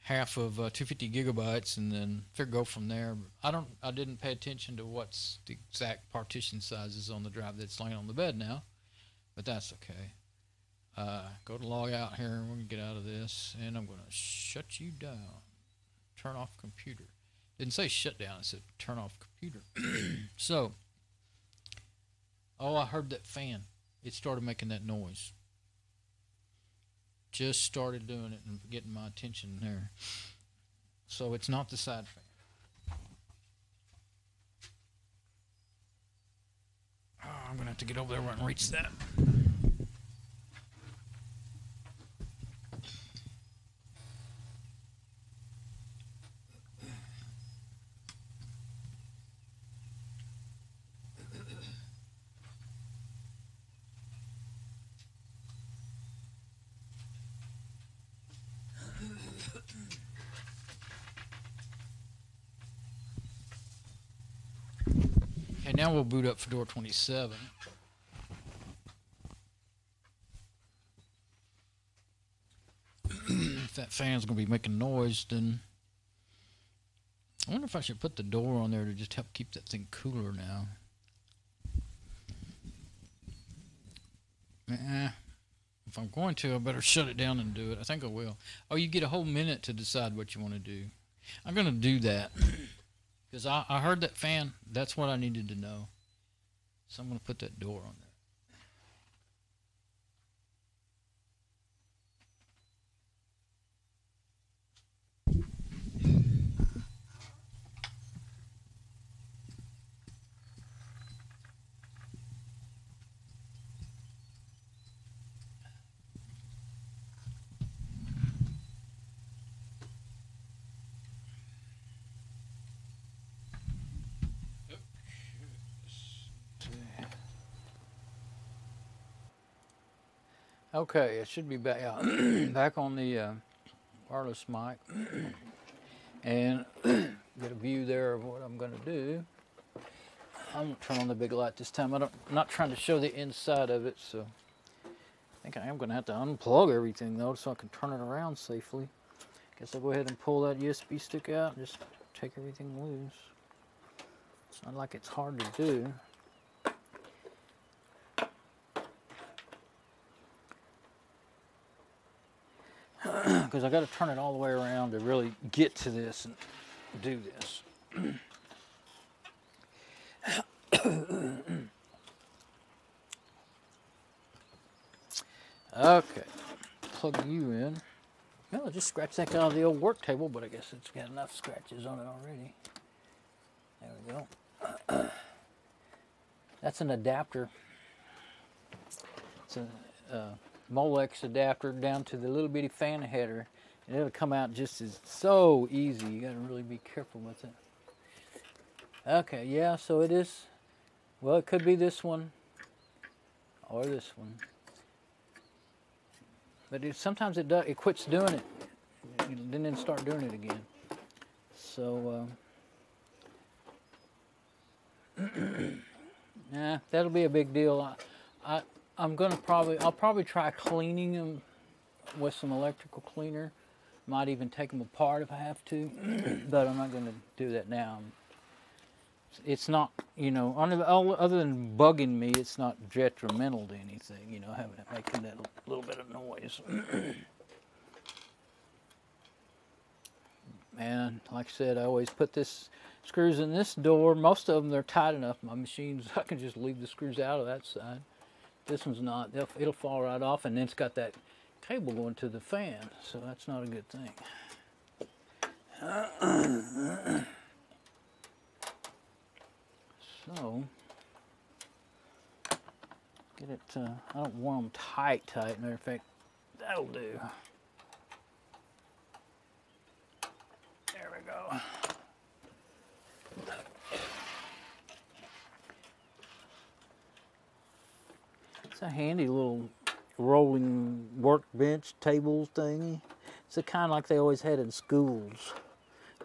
250 gigabytes, and then go from there. I didn't pay attention to what's the exact partition sizes on the drive that's laying on the bed now, but that's okay. Go to log out here, and we're gonna get out of this, and I'm gonna shut you down. Turn off computer. Didn't say shut down, it said turn off computer. So, I heard that fan. It started making that noise. Just started doing it and getting my attention there. So it's not the side fan. Oh, I'm going to have to get over there and reach that. Okay, now we'll boot up Fedora 27. If that fan's going to be making noise, then I wonder if I should put the door on there to just help keep that thing cooler now. If I'm going to, I better shut it down and do it. I think I will. Oh, you get a whole minute to decide what you want to do. I'm going to do that. Because I heard that fan. That's what I needed to know. So I'm going to put that door on there. Okay, it should be back back on the wireless mic, and get a view there of what I'm going to do. I'm going to turn on the big light this time. I'm not trying to show the inside of it, so I think I am going to have to unplug everything though, so I can turn it around safely. Guess I'll go ahead and pull that USB stick out and just take everything loose. It's not like it's hard to do. Because I got to turn it all the way around to really get to this and do this. Okay, plug you in. Well, I just scratched that out of the old work table, but I guess it's got enough scratches on it already. There we go. That's an adapter. It's a Molex adapter down to the little bitty fan header, and it'll come out just as so easy. You got to really be careful with it. Okay, yeah, so it is. Well, it could be this one or this one, but sometimes it does. It quits doing it, and then start doing it again. So, yeah, that'll be a big deal. I'll probably try cleaning them with some electrical cleaner. Might even take them apart if I have to, but I'm not going to do that now. It's not, other than bugging me, it's not detrimental to anything, having it making that little bit of noise. And like I said, I always put screws in this door. Most of them, they're tight enough. My machines, I can just leave the screws out of that side. This one's not. It'll fall right off, and then it's got that cable going to the fan, so that's not a good thing. So, get it, I don't want them tight. Matter of fact, that'll do. There we go. It's a handy little rolling workbench table thingy. It's the kind like they always had in schools.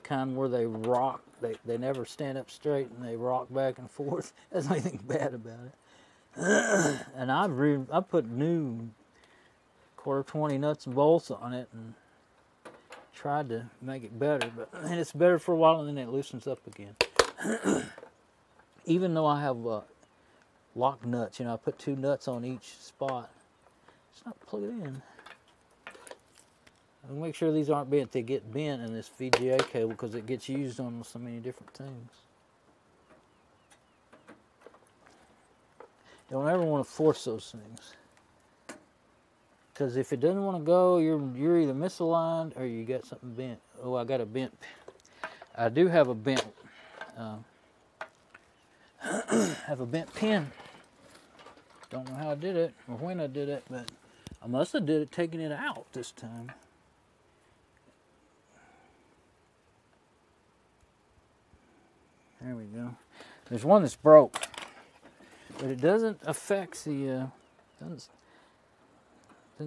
Kind where they rock, they never stand up straight and they rock back and forth. There's nothing bad about it. And I put new Pt49 nuts and bolts on it and tried to make it better, and it's better for a while and then it loosens up again. Even though I have lock nuts, you know, I put 2 nuts on each spot. It's not plugged in. I'll make sure these aren't bent. They get bent in this VGA cable because it gets used on so many different things. Don't ever want to force those things, because if it doesn't want to go, you're either misaligned or you got something bent. Oh, I got a bent. I do have a bent. Have a bent pin. Don't know how I did it or when I did it, but I must have did it taking it out this time. There we go. There's one that's broke, but it doesn't affect the doesn't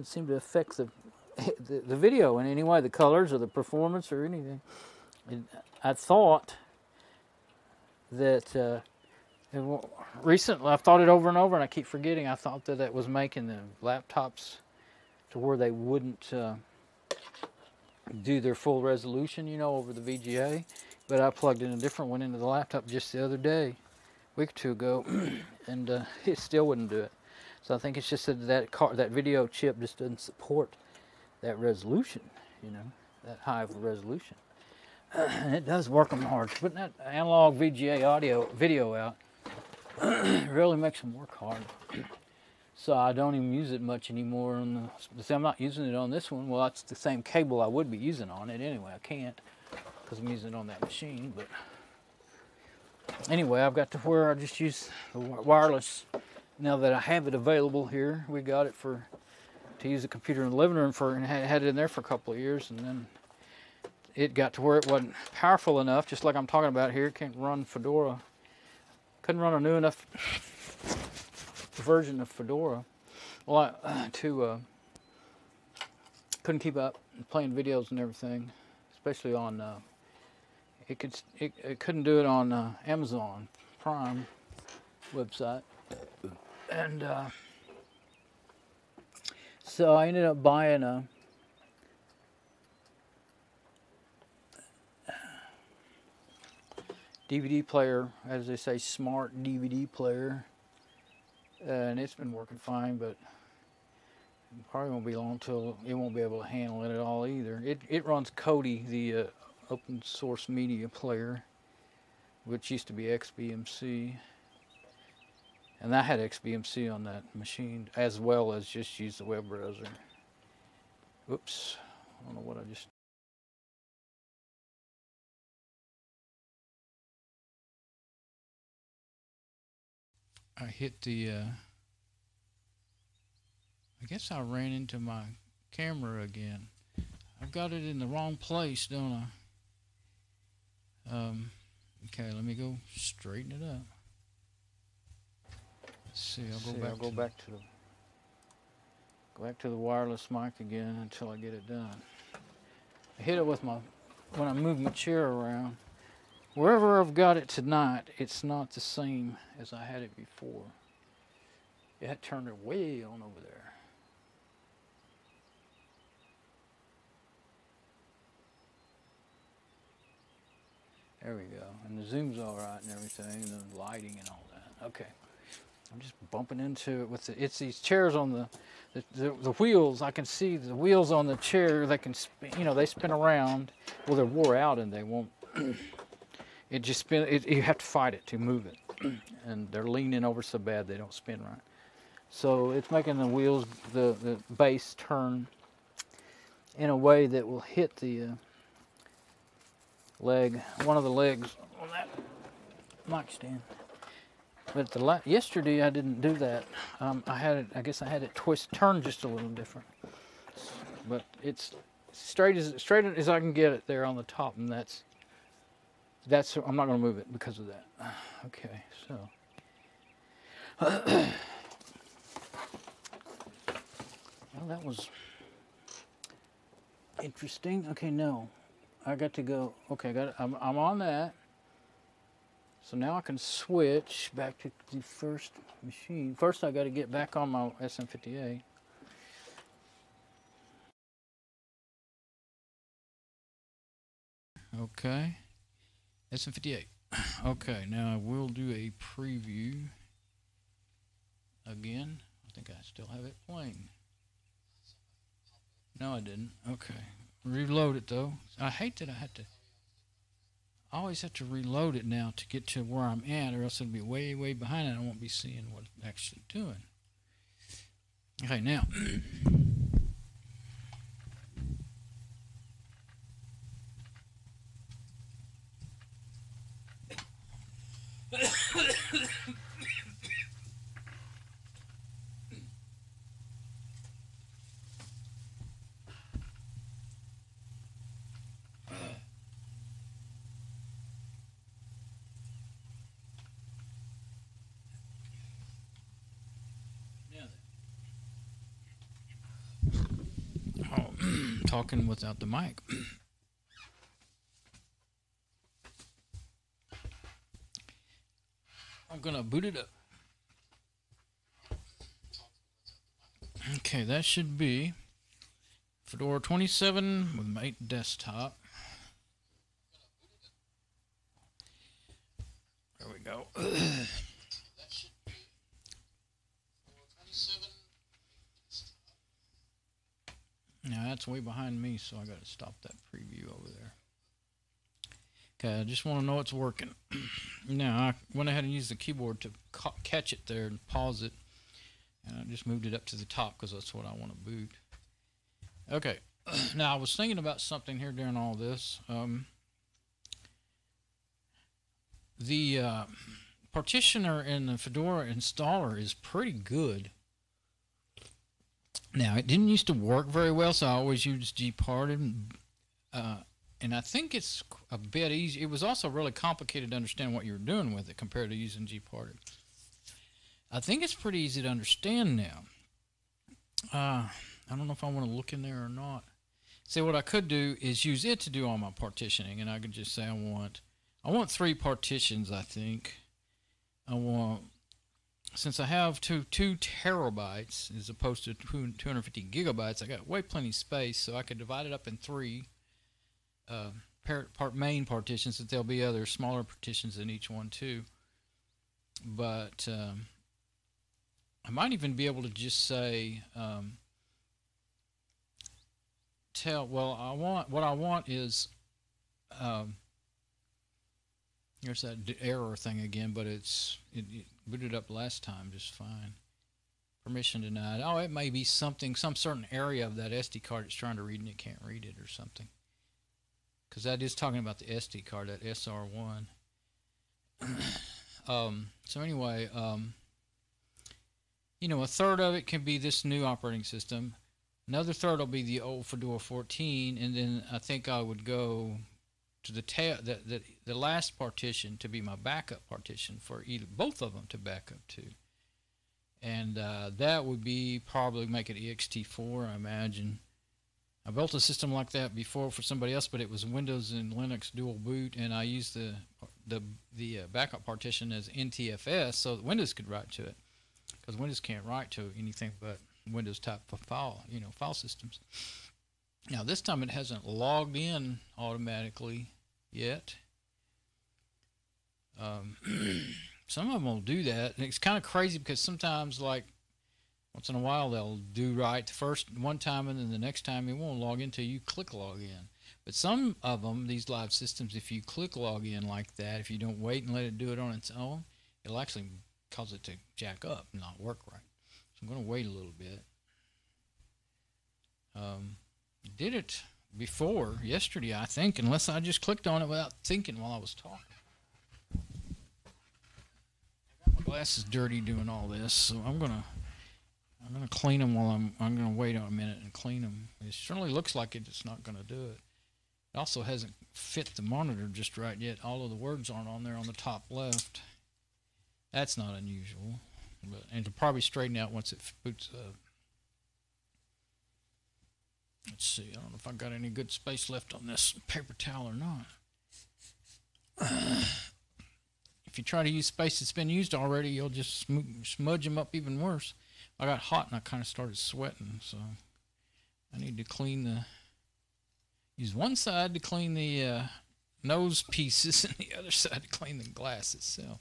seem to affect the video in any way, the colors or the performance or anything. I thought that recently, I've thought it over and over, and I keep forgetting. I thought that it was making the laptops to where they wouldn't do their full resolution, you know, over the VGA. But I plugged in a different one into the laptop just the other day, a week or two ago, and it still wouldn't do it. So I think it's just that video chip just doesn't support that resolution, you know, that high of a resolution. And it does work on hard. Putting that analog VGA video out really makes them work hard. So I don't even use it much anymore. See, I'm not using it on this one. Well, that's the same cable I would be using on it anyway. I can't, because I'm using it on that machine. But anyway, I've got to where I just use the wireless. Now that I have it available here, we got it to use the computer in the living room and had it in there for a couple of years, and then it got to where it wasn't powerful enough, just like I'm talking about here. It can't run Fedora. Couldn't run a new enough version of Fedora. Well, couldn't keep up playing videos and everything, especially on. It couldn't do it on Amazon Prime website, and so I ended up buying a DVD player, as they say, smart DVD player, and it's been working fine, but it probably won't be long till it won't be able to handle it at all either. It runs Kodi, the open source media player, which used to be XBMC, and I had XBMC on that machine, as well as just use the web browser. Oops, I don't know what I just... I hit the, I guess I ran into my camera again. I've got it in the wrong place, don't I? Okay, let me go straighten it up. Let's see, I'll go back to the wireless mic again until I get it done. I hit it with when I move my chair around. Wherever I've got it tonight, it's not the same as I had it before. It had turned it way on over there. There we go. And the zoom's all right and everything, and the lighting and all that. Okay. I'm just bumping into it with it's these chairs on the wheels. I can see the wheels on the chair. They can spin, you know, they spin around. Well, they're wore out and they won't. It just spin. You have to fight it to move it, and they're leaning over so bad they don't spin right. So it's making the wheels, the base turn in a way that will hit the leg, one of the legs on that mic stand. But yesterday I didn't do that. I guess I had it turn just a little different. But it's straight as I can get it there on the top, and that's I'm not going to move it because of that. Okay, so Well, that was interesting. Okay, no. I got to go. Okay, I'm on that. So now I can switch back to the first machine. First, I got to get back on my SM58. Okay. SM58. Okay, now I will do a preview again. I think I still have it playing. No, I didn't. Okay. Reload it, though. I hate that I always have to reload it now to get to where I'm at, or else it'll be way, way behind and I won't be seeing what it's actually doing. Okay, now. Talking without the mic. I'm gonna boot it up. Okay, that should be Fedora 27 with my desktop. There we go. Now that's way behind me, so I got to stop that preview over there. Okay, I just want to know it's working. Now I went ahead and used the keyboard to catch it there and pause it, and I just moved it up to the top because that's what I want to boot. Okay, now I was thinking about something here during all this. The partitioner in the Fedora installer is pretty good. Now, it didn't used to work very well, so I always used gparted, and I think it's a bit easy. It was also really complicated to understand what you were doing with it compared to using gparted. I think it's pretty easy to understand now. I don't know if I want to look in there or not. See, what I could do is use it to do all my partitioning, and I could just say I want 3 partitions, I think. Since I have two terabytes as opposed to 250 gigabytes, I got way plenty of space, so I could divide it up in 3 main partitions, that there'll be other smaller partitions in each one too. But I might even be able to just say, what I want is, here's that error thing again, but it booted up last time just fine. Permission denied. Oh, it may be some certain area of that SD card it's trying to read and it can't read it or something. Because that is talking about the SD card, that SR1. So anyway, a third of it can be this new operating system. Another third will be the old Fedora 14, and then I think I would go to the last partition to be my backup partition for both of them to back up to, and that would be probably make it ext4. I imagine I built a system like that before for somebody else, but it was Windows and Linux dual boot, and I used the backup partition as NTFS so that Windows could write to it, because Windows can't write to anything but Windows type of file systems. Now this time it hasn't logged in automatically yet. Some of them will do that, and it's kind of crazy because sometimes, like once in a while, they'll do right the first one time, and then the next time it won't log in until you click log in. But some of them, these live systems, if you click log in like that, if you don't wait and let it do it on its own, it'll actually cause it to jack up and not work right. So I'm going to wait a little bit. Did it before yesterday, I think, unless I just clicked on it without thinking while I was talking. I got my glasses dirty doing all this, so I'm gonna clean them while I'm gonna wait a minute and clean them. It certainly looks like it's not gonna do it. It also hasn't fit the monitor just right yet. All of the words aren't on there on the top left. That's not unusual, and it'll probably straighten out once it boots up. Let's see. I don't know if I got any good space left on this paper towel or not. If you try to use space that's been used already, you'll just smudge them up even worse. I got hot and I kind of started sweating, so I need to use one side to clean the nose pieces and the other side to clean the glass itself.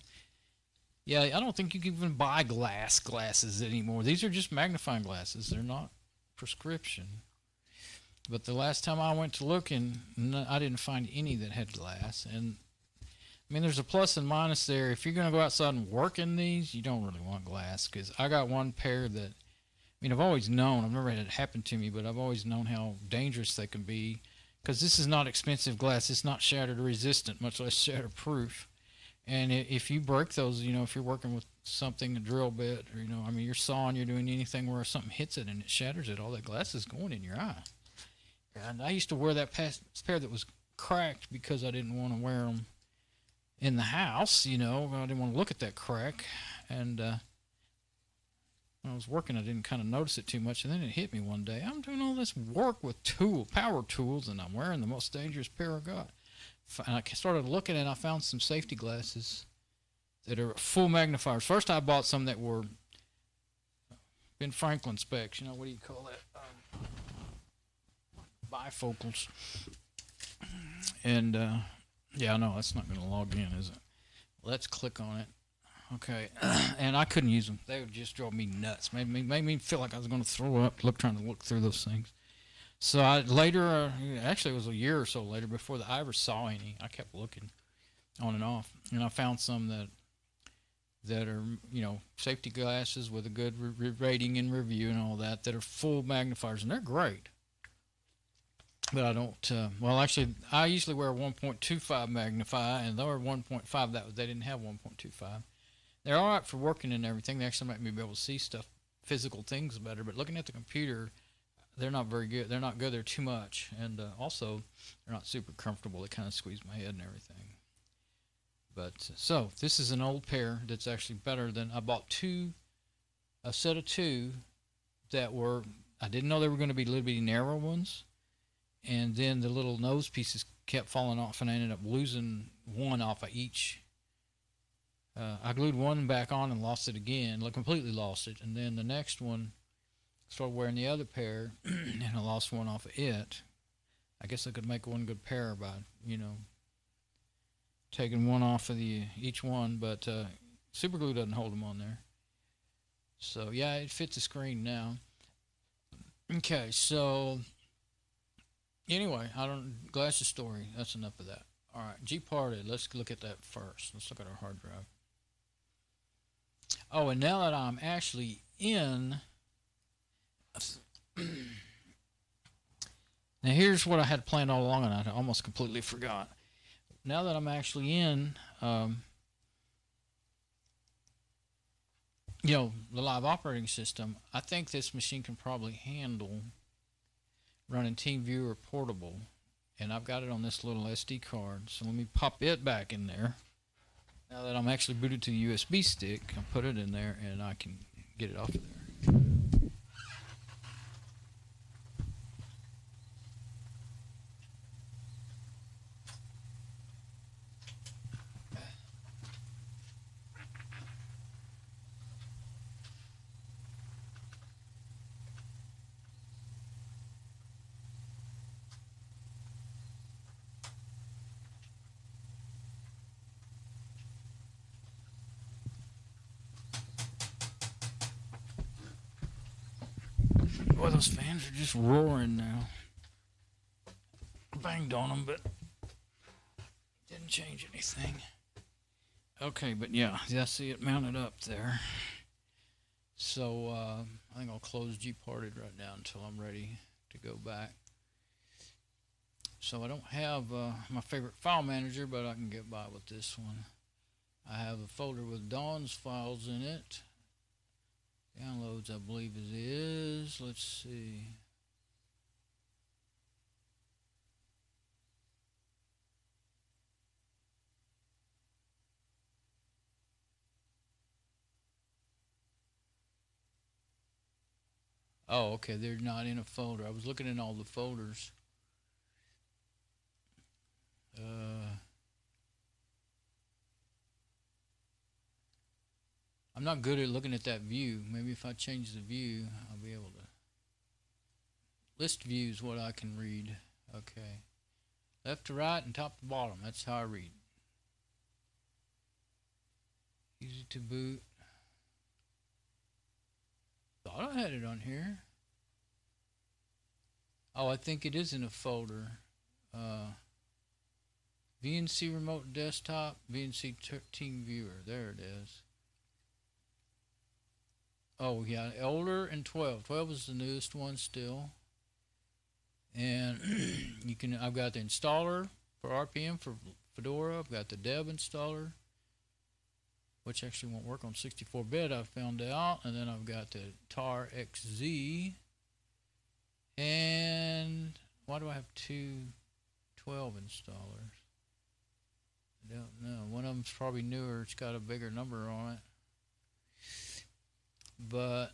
Yeah, I don't think you can even buy glasses anymore. These are just magnifying glasses. They're not prescription. But the last time I went to look, I didn't find any that had glass. And I mean, there's a plus and minus there. If you're going to go outside and work in these, you don't really want glass. Because I got one pair that, I mean, I've always known, I've never had it happen to me, but I've always known how dangerous they can be. Because this is not expensive glass. It's not shatter resistant, much less shatter proof. And if you break those, you know, if you're working with something, a drill bit, or, you know, I mean, you're sawing, you're doing anything where something hits it and it shatters it, all that glass is going in your eye. And I used to wear that pair that was cracked because I didn't want to wear them in the house, you know. I didn't want to look at that crack. And when I was working, I didn't kind of notice it too much. And then it hit me one day. I'm doing all this work with power tools, and I'm wearing the most dangerous pair I got. And I started looking, and I found some safety glasses that are full magnifiers. First, I bought some that were Ben Franklin specs. You know, what do you call that? Bifocals. And yeah, no, that's not going to log in, is it? Let's click on it. Okay, and I couldn't use them. They would just drove me nuts. Made me feel like I was going to throw up. Trying to look through those things. So I later, actually, it was a year or so later before I ever saw any. I kept looking on and off, and I found some that are, you know, safety glasses with a good rating and review and all that are full magnifiers, and they're great. But I don't. Well, actually, I usually wear 1.25 magnify, and they were 1.5. They didn't have 1.25. They're all right for working and everything. They actually make me be able to see stuff, physical things better. But looking at the computer, they're not very good. They're not good. They're too much, and also they're not super comfortable. They kind of squeeze my head and everything. But so this is an old pair that's actually better than I bought a set of two that were. I didn't know they were going to be little bitty narrow ones. And then the little nose pieces kept falling off, and I ended up losing one off of each. I glued one back on and lost it again, completely lost it. And then the next one, started wearing the other pair, and I lost one off of it. I guess I could make one good pair by, you know, taking one off of each one, but super glue doesn't hold them on there. So yeah, it fits the screen now. Okay, so anyway, glasses story. That's enough of that. All right, G-parted. Let's look at that first. Let's look at our hard drive. Oh, and now that I'm actually in, now here's what I had planned all along, and I almost completely forgot. Now that I'm actually in, you know, the live operating system, I think this machine can probably handle running TeamViewer Portable, and I've got it on this little SD card. So let me pop it back in there. Now that I'm actually booted to the USB stick, I'll put it in there and I can get it off of there. Boy, those fans are just roaring now. Banged on them, but didn't change anything. Okay, but yeah, I see it mounted up there. So I think I'll close G-parted right now until I'm ready to go back. So I don't have my favorite file manager, but I can get by with this one. I have a folder with Don's files in it. Downloads, I believe it is. Let's see. Oh, okay, they're not in a folder. I was looking in all the folders. I'm not good at looking at that view. Maybe if I change the view, I'll be able to. List views, what I can read. Okay. Left to right and top to bottom. That's how I read. Easy to boot. Thought I had it on here. Oh, I think it is in a folder. VNC Remote Desktop, VNC Team Viewer. There it is. Oh, yeah, older and 12. 12 is the newest one still. And you can. I've got the installer for RPM for Fedora. I've got the Deb installer, which actually won't work on 64-bit, I found out. And then I've got the tar XZ. And why do I have two 12 installers? I don't know. One of them's probably newer. It's got a bigger number on it. But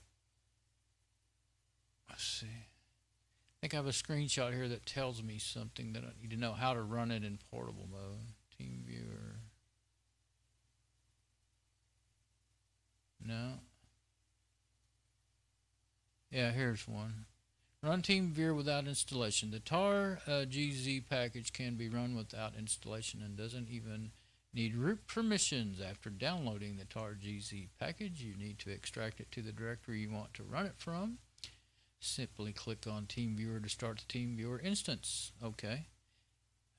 let's see. I think I have a screenshot here that tells me something that I need to know how to run it in portable mode. Team viewer. No. Yeah, here's one. Run Team Viewer without installation. The tar GZ package can be run without installation and doesn't even need root permissions. After downloading the tar GZ package, you need to extract it to the directory you want to run it from. Simply click on Team Viewer to start the Team Viewer instance. Okay.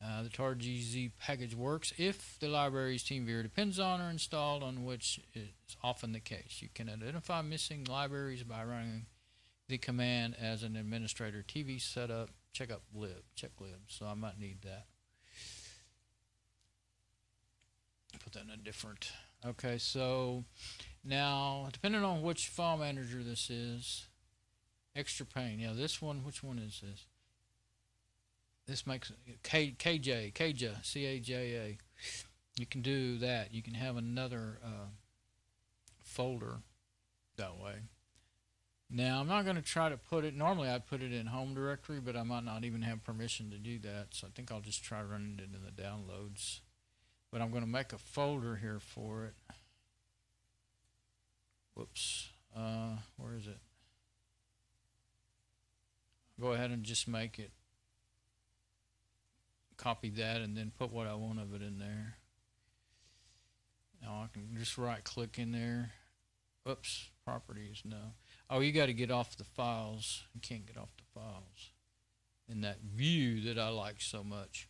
The tar GZ package works if the library's Team Viewer depends on or installed, on which is often the case. You can identify missing libraries by running the command as an administrator. TV setup, check lib. So I might need that. Put that in a different. Okay, so now depending on which file manager this is, extra pane. Yeah, this one. Which one is this? This makes KJ, CAJA. You can do that. You can have another folder that way. Now, I'm not going to try to put it, normally I'd put it in home directory, but I might not even have permission to do that, so I think I'll just try running it in the downloads. But I'm going to make a folder here for it. Whoops. Where is it? Go ahead and just make it. Copy that and then put what I want of it in there. Now I can just right click in there. Oops, properties, no. Oh, you got to get off the files. You can't get off the files in that view that I like so much.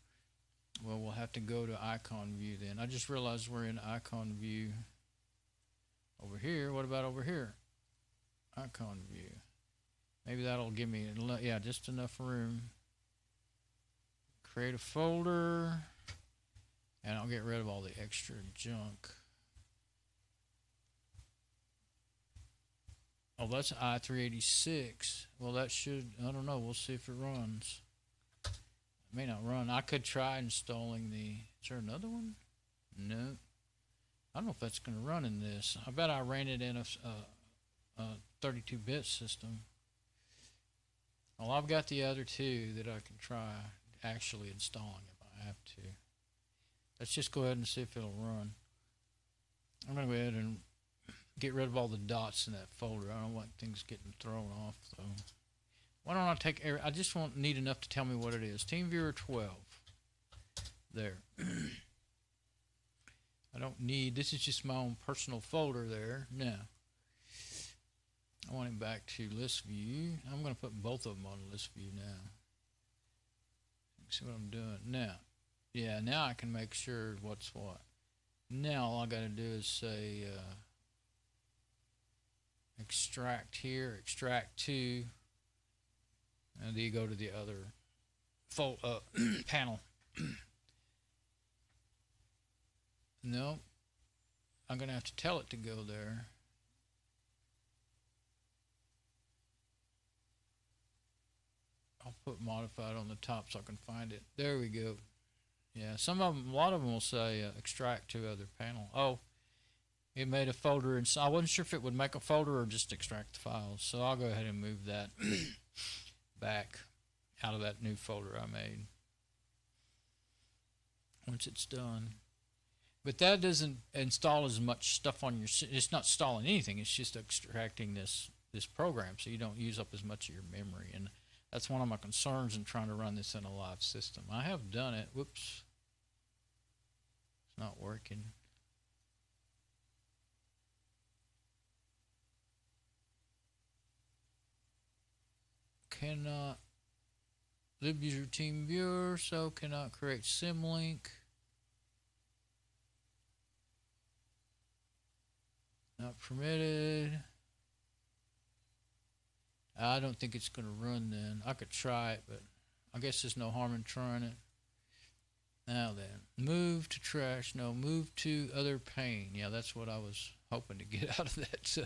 Well, we'll have to go to icon view then. I just realized we're in icon view over here. What about over here? Icon view. Maybe that'll give me, yeah, just enough room. Create a folder, and I'll get rid of all the extra junk. Oh, that's i386. Well, that should, I don't know. We'll see if it runs. It may not run. I could try installing the, is there another one? No. I don't know if that's going to run in this. I bet I ran it in a 32-bit system. Well, I've got the other two that I can try actually installing if I have to. Let's just go ahead and see if it'll run. I'm going to go ahead and get rid of all the dots in that folder. I don't want things getting thrown off, though. Why don't I take I just need enough to tell me what it is. TeamViewer 12. There. I don't need, this is just my own personal folder there. Now, I want it back to list view. I'm going to put both of them on list view now. See what I'm doing now. Yeah, now I can make sure what's what. Now all I got to do is say extract here, extract to, and then you go to the other panel. No, I'm going to have to tell it to go there. I'll put modified on the top so I can find it. There we go. Yeah, some of them, a lot of them will say extract to other panel. Oh, it made a folder, and so I wasn't sure if it would make a folder or just extract the files. So I'll go ahead and move that back out of that new folder I made once it's done. But that doesn't install as much stuff on your. It's not installing anything. It's just extracting this program, so you don't use up as much of your memory. And that's one of my concerns in trying to run this in a live system. I have done it. Whoops, it's not working. Cannot libuser team viewer, so cannot create symlink. Not permitted. I don't think it's going to run then. I could try it, but I guess there's no harm in trying it. Now then, move to trash. No, move to other pane. Yeah, that's what I was hoping to get out of that. So.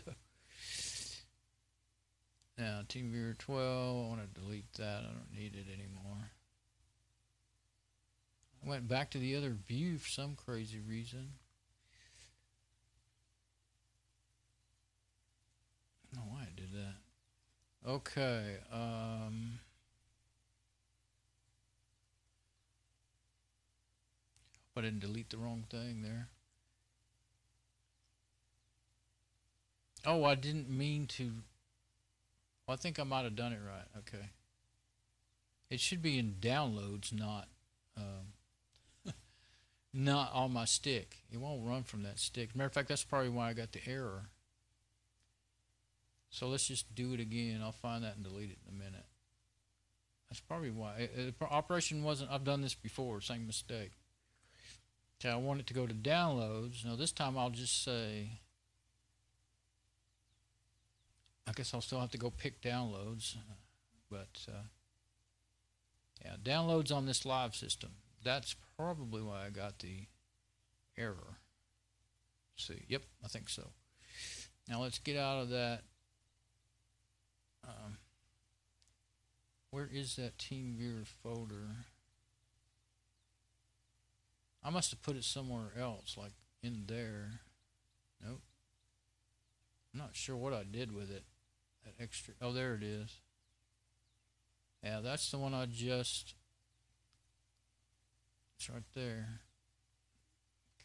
Now, TeamViewer 12, I want to delete that. I don't need it anymore. I went back to the other view for some crazy reason. I don't know why I did that. Okay. I didn't delete the wrong thing there. Oh, I didn't mean to. Well, I think I might have done it right. Okay. It should be in downloads, not not on my stick. It won't run from that stick. Matter of fact, that's probably why I got the error. So let's just do it again. I'll find that and delete it in a minute. That's probably why. Operation wasn't. I've done this before. Same mistake. Okay, I want it to go to downloads. Now this time I'll just say. I guess I'll still have to go pick downloads, but yeah, downloads on this live system. That's probably why I got the error. Let's see, yep, I think so. Now let's get out of that. Where is that TeamViewer folder? I must have put it somewhere else, like in there. Nope. I'm not sure what I did with it. That extra. Oh, there it is. Yeah, that's the one I just. It's right there.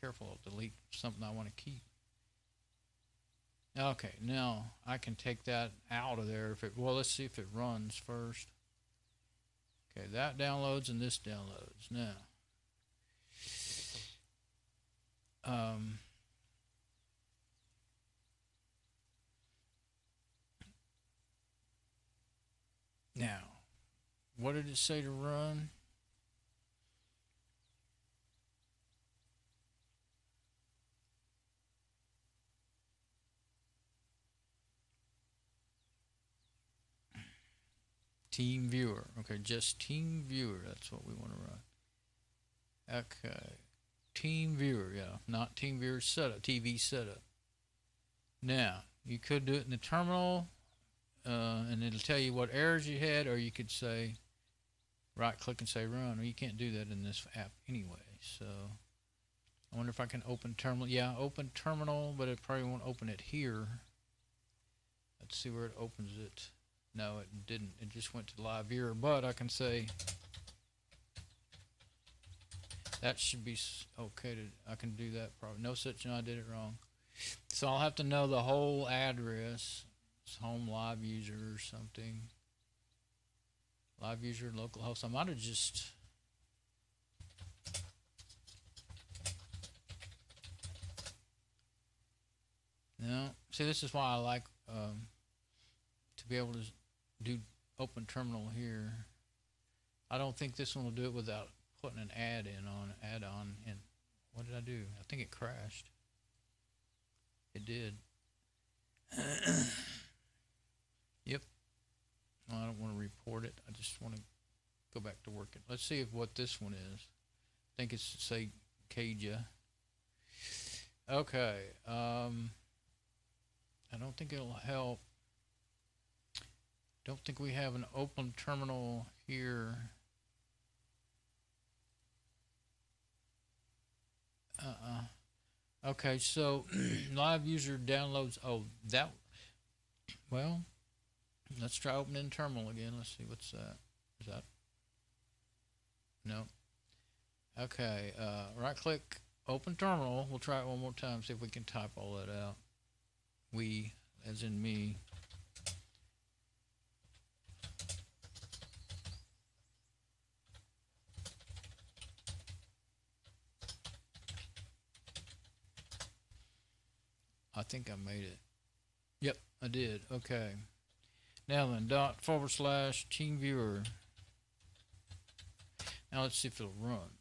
Careful, I'll delete something I want to keep. Okay, now I can take that out of there. If it, well, let's see if it runs first. Okay, that downloads and this downloads. Now, now, what did it say to run? TeamViewer. Okay, just TeamViewer. That's what we want to run. Okay. TeamViewer, yeah. Not TeamViewer setup, TV setup. Now, you could do it in the terminal, and it'll tell you what errors you had, or you could say, right click and say run, or you can't do that in this app anyway. So, I wonder if I can open terminal. Yeah, open terminal, but it probably won't open it here. Let's see where it opens it. No, it didn't. It just went to live viewer, but I can say that should be okay. I can do that probably. No such, no, I did it wrong. So I'll have to know the whole address. It's home live user or something. Live user local host. I might have just. No. See, this is why I like to be able to do open terminal here. I don't think this one will do it without putting an add-on in. What did I do? I think it crashed. It did. Yep. No, I don't want to report it. I just want to go back to working. Let's see if what this one is. I think it's say Kaja. Okay. I don't think it'll help. Don't think we have an open terminal here. Okay, so live user downloads. Oh, that. Well, let's try opening terminal again. Let's see what's that. Is that? No. Okay. Right click, open terminal. We'll try it one more time. See if we can type all that out. We, as in me. I think I made it. Yep, I did. Okay. Now then, ./TeamViewer. Now let's see if it'll run.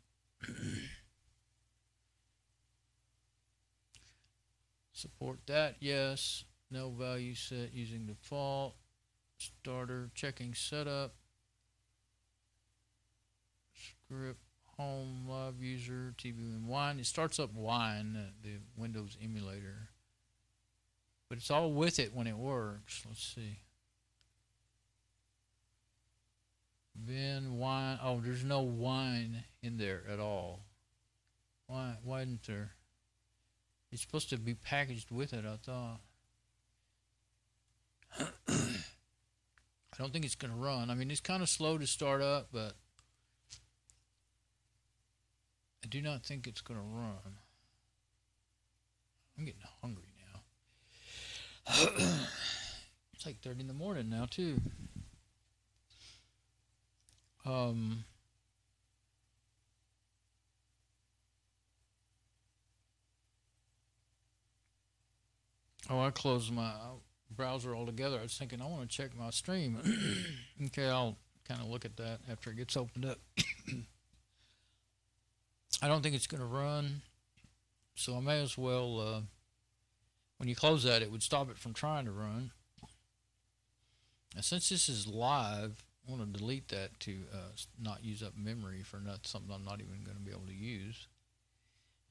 Support that, yes. No value set using default. Starter, checking setup. Script, home, live user, TV and Wine. It starts up Wine, the Windows emulator. But it's all with it when it works. Let's see. Then Wine. Oh, there's no Wine in there at all. Why isn't there? It's supposed to be packaged with it, I thought. I don't think it's going to run. I mean, it's kind of slow to start up, but I do not think it's going to run. I'm getting hungry now. It's like 30 in the morning now, too. Oh, I closed my browser altogether. I was thinking I want to check my stream. Okay, I'll kind of look at that after it gets opened up. I don't think it's going to run, so I may as well, when you close that, it would stop it from trying to run. Now, since this is live, I want to delete that to not use up memory for something I'm not even going to be able to use.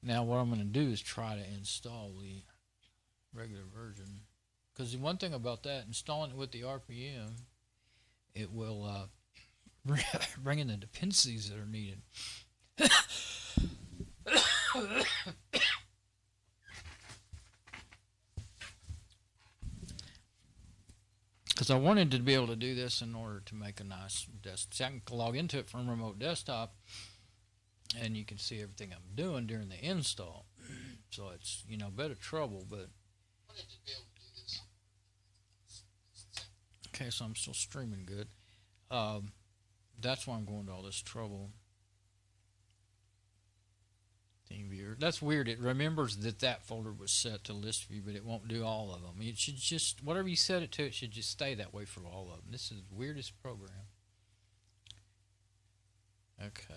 Now, what I'm going to do is try to install the regular version. Because the one thing about that, installing it with the RPM, it will bring in the dependencies that are needed. Because I wanted to be able to do this in order to make a nice desktop. So I can log into it from remote desktop, and you can see everything I'm doing during the install. So it's, you know, a bit of trouble, but okay, so I'm still streaming good. That's why I'm going to all this trouble. TeamViewer. That's weird. It remembers that folder was set to list view, but it won't do all of them. It should just, whatever you set it to, it should just stay that way for all of them. This is the weirdest program. Okay.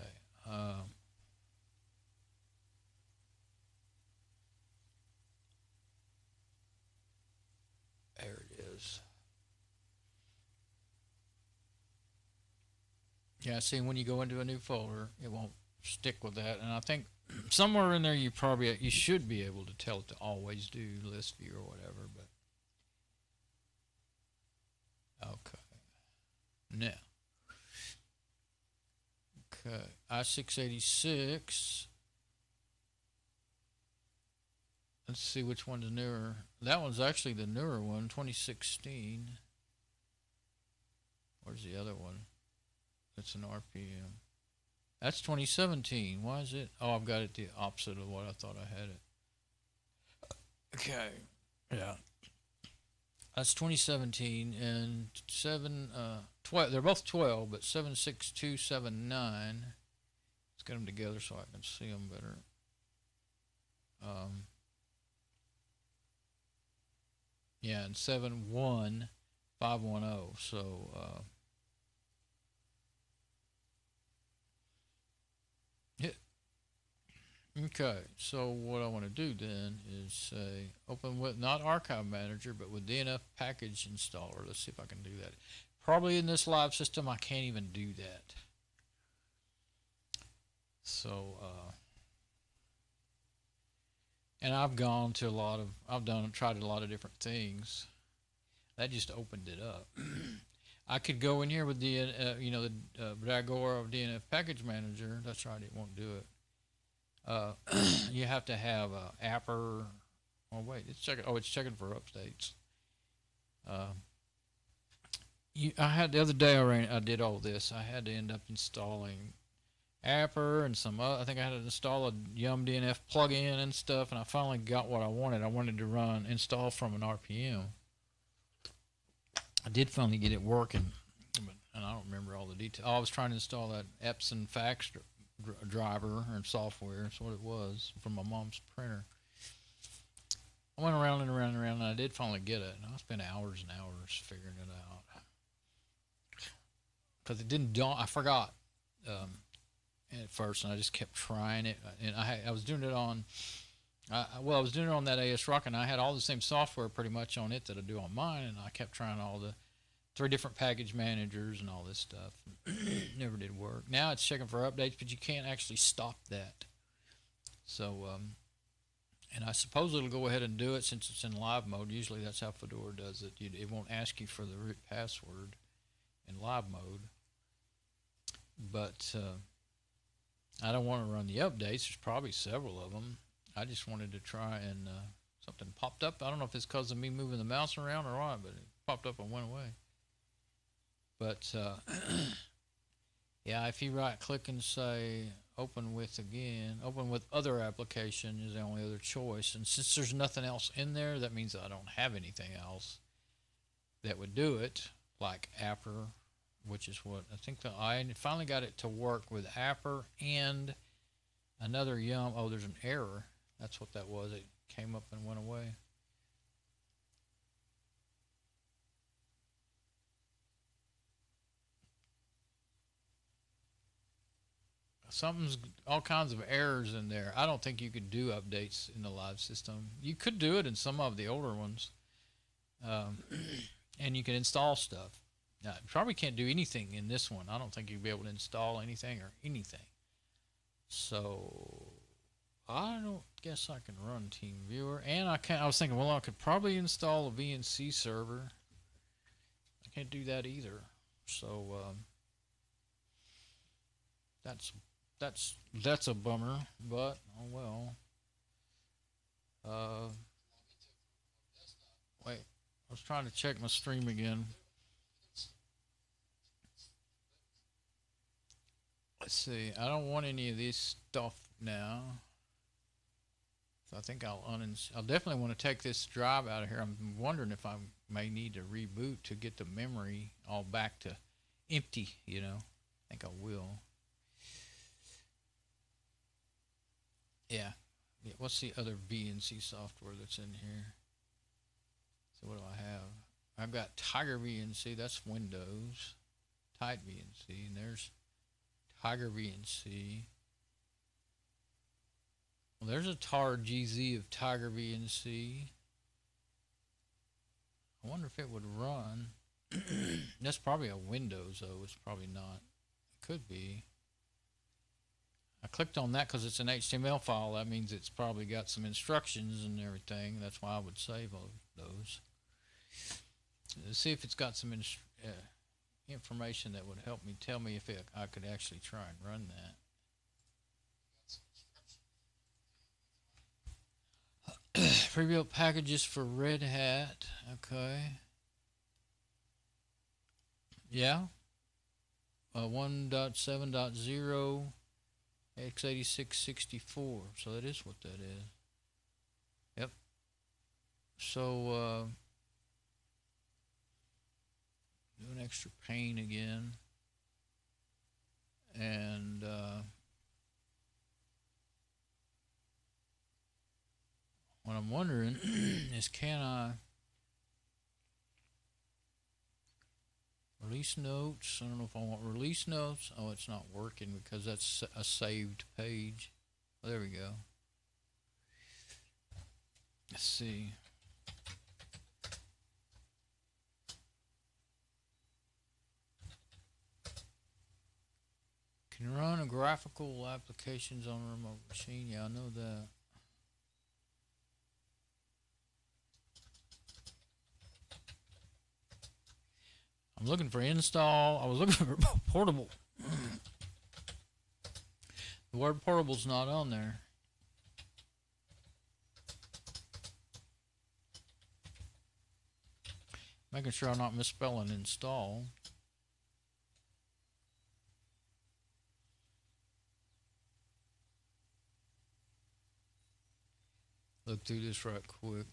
There it is. Yeah, see, when you go into a new folder, it won't stick with that. And I think somewhere in there you should be able to tell it to always do list view or whatever, but okay. Now, okay, i686. Let's see which one's newer. That one's actually the newer one, 2016. Where's the other one? That's an RPM. That's 2017. Why is it? Oh, I've got it the opposite of what I thought I had it. Okay. Yeah. That's 2017 and 12. They're both 12, but 76279. Let's get them together so I can see them better. Yeah, and 71510. So okay, so what I want to do then is say open with not Archive Manager, but with DNF Package Installer. Let's see if I can do that. Probably in this live system, I can't even do that. So, and I've gone to tried a lot of different things. That just opened it up. I could go in here with the, the Dragora of DNF Package Manager. That's right, it won't do it. you have to have a apper. Oh wait, it's checking. Oh, it's checking for updates. I had the other day I did all this. I had to end up installing Apper and some other, I think I had to install a Yum DNF plugin and stuff, and I finally got what I wanted. I wanted to install from an RPM. I did finally get it working, and I don't remember all the details. Oh, I was trying to install that Epson fax driver and software. That's what it was, from my mom's printer. I went around and around and around, and I did finally get it. And I spent hours and hours figuring it out. Because it didn't dawn, I forgot at first, and I just kept trying it. And I was doing it on, I was doing it on that AS Rock, and I had all the same software pretty much on it that I do on mine, and I kept trying all the 3 different package managers and all this stuff. Never did work. Now it's checking for updates, but you can't actually stop that. So, and I suppose it'll go ahead and do it since it's in live mode. Usually that's how Fedora does it. It won't ask you for the root password in live mode. But I don't want to run the updates. There's probably several of them. I just wanted to try, and something popped up. I don't know if it's because of me moving the mouse around or what, but it popped up and went away. But yeah, if you right click and say open with other application is the only other choice. And since there's nothing else in there, that means I don't have anything else that would do it, like Apper, which is what I think I finally got it to work with Apper and another Yum. Oh, there's an error. That's what that was. It came up and went away. Something's all kinds of errors in there. I don't think you could do updates in the live system. You could do it in some of the older ones, and you can install stuff. Now, you probably can't do anything in this one. I don't think you'd be able to install anything or anything. So I don't guess I can run TeamViewer, and I was thinking, well, I could probably install a VNC server. I can't do that either. So that's a bummer, but oh well. Wait, I was trying to check my stream again. Let's see. I don't want any of this stuff now, so I think I'll definitely want to take this drive out of here. I'm wondering if I may need to reboot to get the memory all back to empty. I think I will. Yeah. What's the other VNC software that's in here? So what do I have? I've got Tiger VNC. That's Windows. Tide VNC. And there's Tiger VNC. Well, there's a tar GZ of Tiger VNC. I wonder if it would run. That's probably a Windows, though. It's probably not. It could be. I clicked on that because it's an HTML file. That means it's probably got some instructions and everything. That's why I would save all those. Let's see if it's got some information that would help me tell me if I could actually try and run that. Pre-built packages for Red Hat. Okay. Yeah. 1.7.0 x86-64. So that is what that is. Yep. So do an extra pane again, and what I'm wondering is, can I release notes? I don't know if I want release notes. Oh, it's not working because that's a saved page. Oh, there we go. Let's see. Can run a graphical applications on a remote machine. Yeah, I know that. I'm looking for install. I was looking for portable. The word portable's not on there. Making sure I'm not misspelling install. Look through this right quick.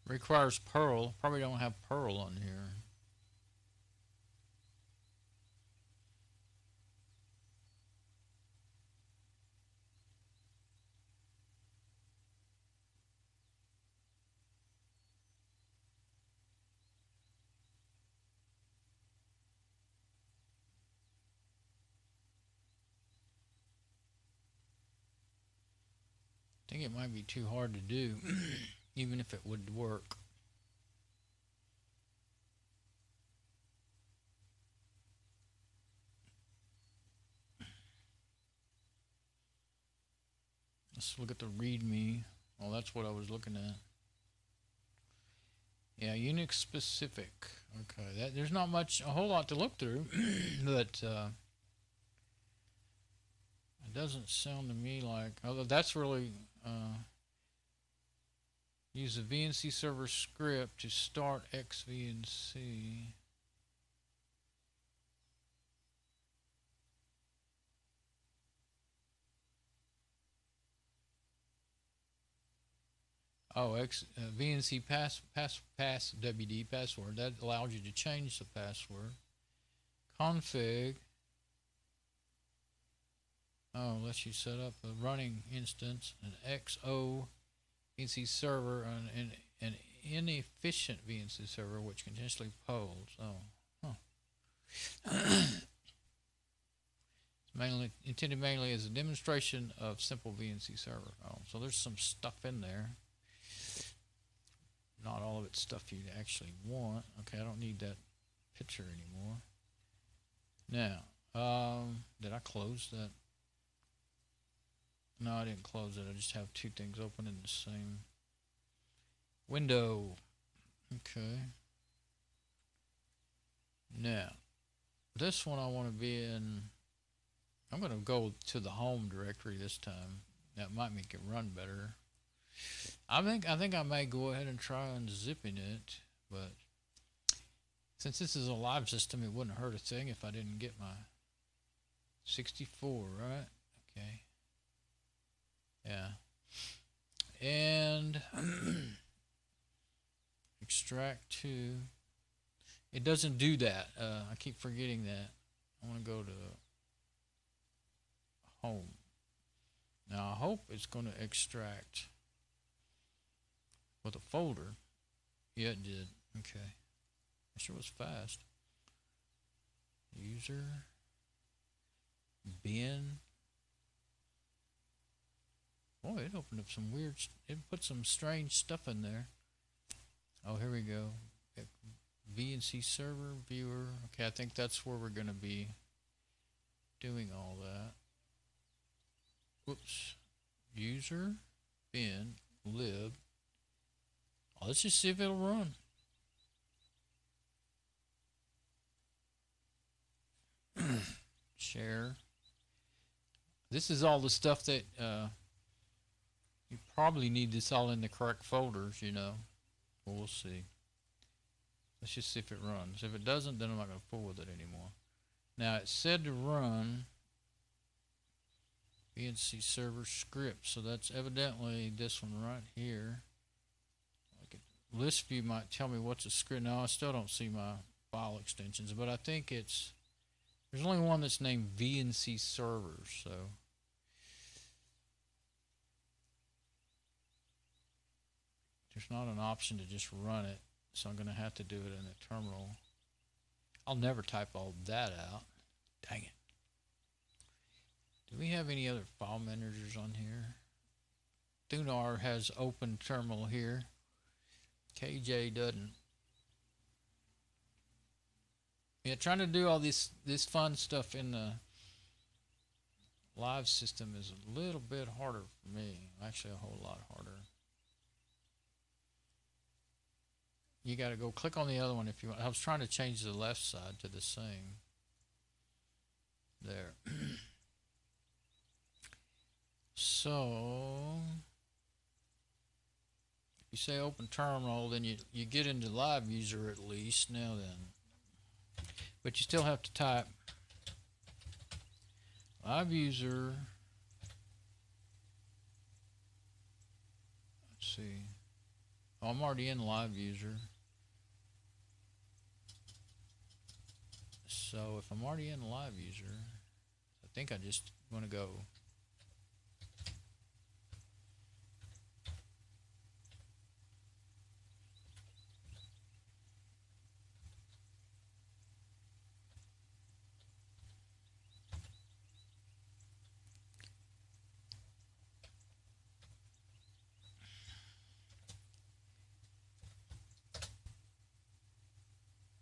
Requires Perl. Probably don't have Perl on here. I think it might be too hard to do, even if it would work. Let's look at the README. Oh, that's what I was looking at. Yeah, Unix specific. Okay, there's not much, a whole lot to look through, but it doesn't sound to me like. Although that's really use the VNC server script to start XVNC. Oh, VNC pass WD password. That allows you to change the password. Config. Oh, lets you set up a running instance, an XO VNC server, and an inefficient VNC server which continuously polls. Oh, it's mainly intended mainly as a demonstration of simple VNC server. Oh, so there's some stuff in there. Not all of it's stuff you actually want. Okay, I don't need that picture anymore. Now, did I close that? No, I didn't close it. I just have two things open in the same window. Okay. Now, this one I want to be in. I'm going to go to the home directory this time. That might make it run better. I think I may go ahead and try unzipping it, but since this is a live system, it wouldn't hurt a thing if I didn't get my 64, right? Okay. Yeah. And extract to. It doesn't do that. I keep forgetting that. I want to go to home. Now I hope it's going to extract with a folder. Yeah, it did. Okay. It sure was fast. User. Bin. Boy, it opened up some weird, it put some strange stuff in there. Oh, here we go. VNC server, viewer. Okay, I think that's where we're going to be doing all that. Whoops. User, bin, lib. Oh, let's just see if it'll run. Share. This is all the stuff that you probably need this all in the correct folders, you know. Well, we'll see. Let's just see if it runs. If it doesn't, then I'm not going to fool with it anymore. Now, it said to run VNC server script, so that's evidently this one right here. List view might tell me what's a script. No, I still don't see my file extensions, but I think it's, there's only one that's named VNC servers, so there's not an option to just run it, so I'm going to have to do it in the terminal. I'll never type all that out. Dang it. Do we have any other file managers on here? Thunar has open terminal here. KJ doesn't. Yeah, trying to do all this fun stuff in the live system is a little bit harder for me. Actually, a whole lot harder. You got to go click on the other one if you want. I was trying to change the left side to the same. There. So if you say open terminal, then you get into live user at least now then. But you still have to type live user. Let's see. Oh, I'm already in live user. So if I'm already in live user, I think I just want to go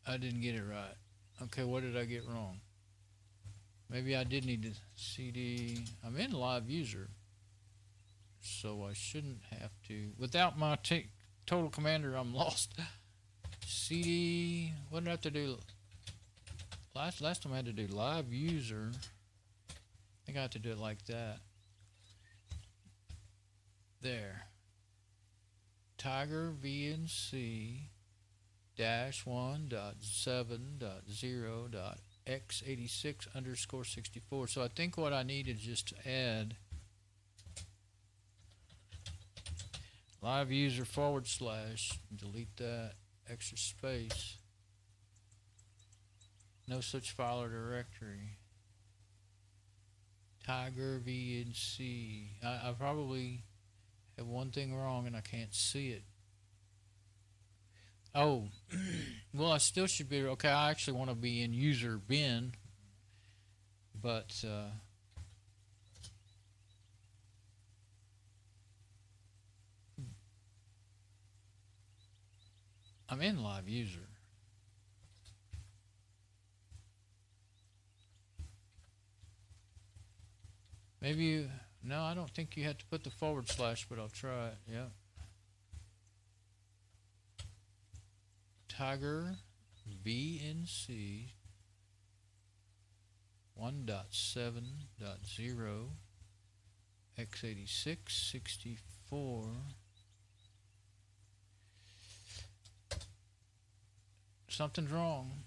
I didn't get it right. Okay, what did I get wrong? Maybe I did need to CD. I'm in live user, so I shouldn't have to. Without my total commander, I'm lost. CD. What did I have to do? Last time I had to do live user. I think I have to do it like that. There. Tiger VNC -1.7.0.x86_64. So I think what I need is just to add live user / delete that extra space. No such file or directory. Tiger VNC. I probably have one thing wrong and I can't see it. Oh, well, I still should be okay. I actually want to be in user bin, but I'm in live user. Maybe no, I don't think you have to put the /, but I'll try it. Yep. Tiger VNC 1.7.0 x86-64. Something's wrong.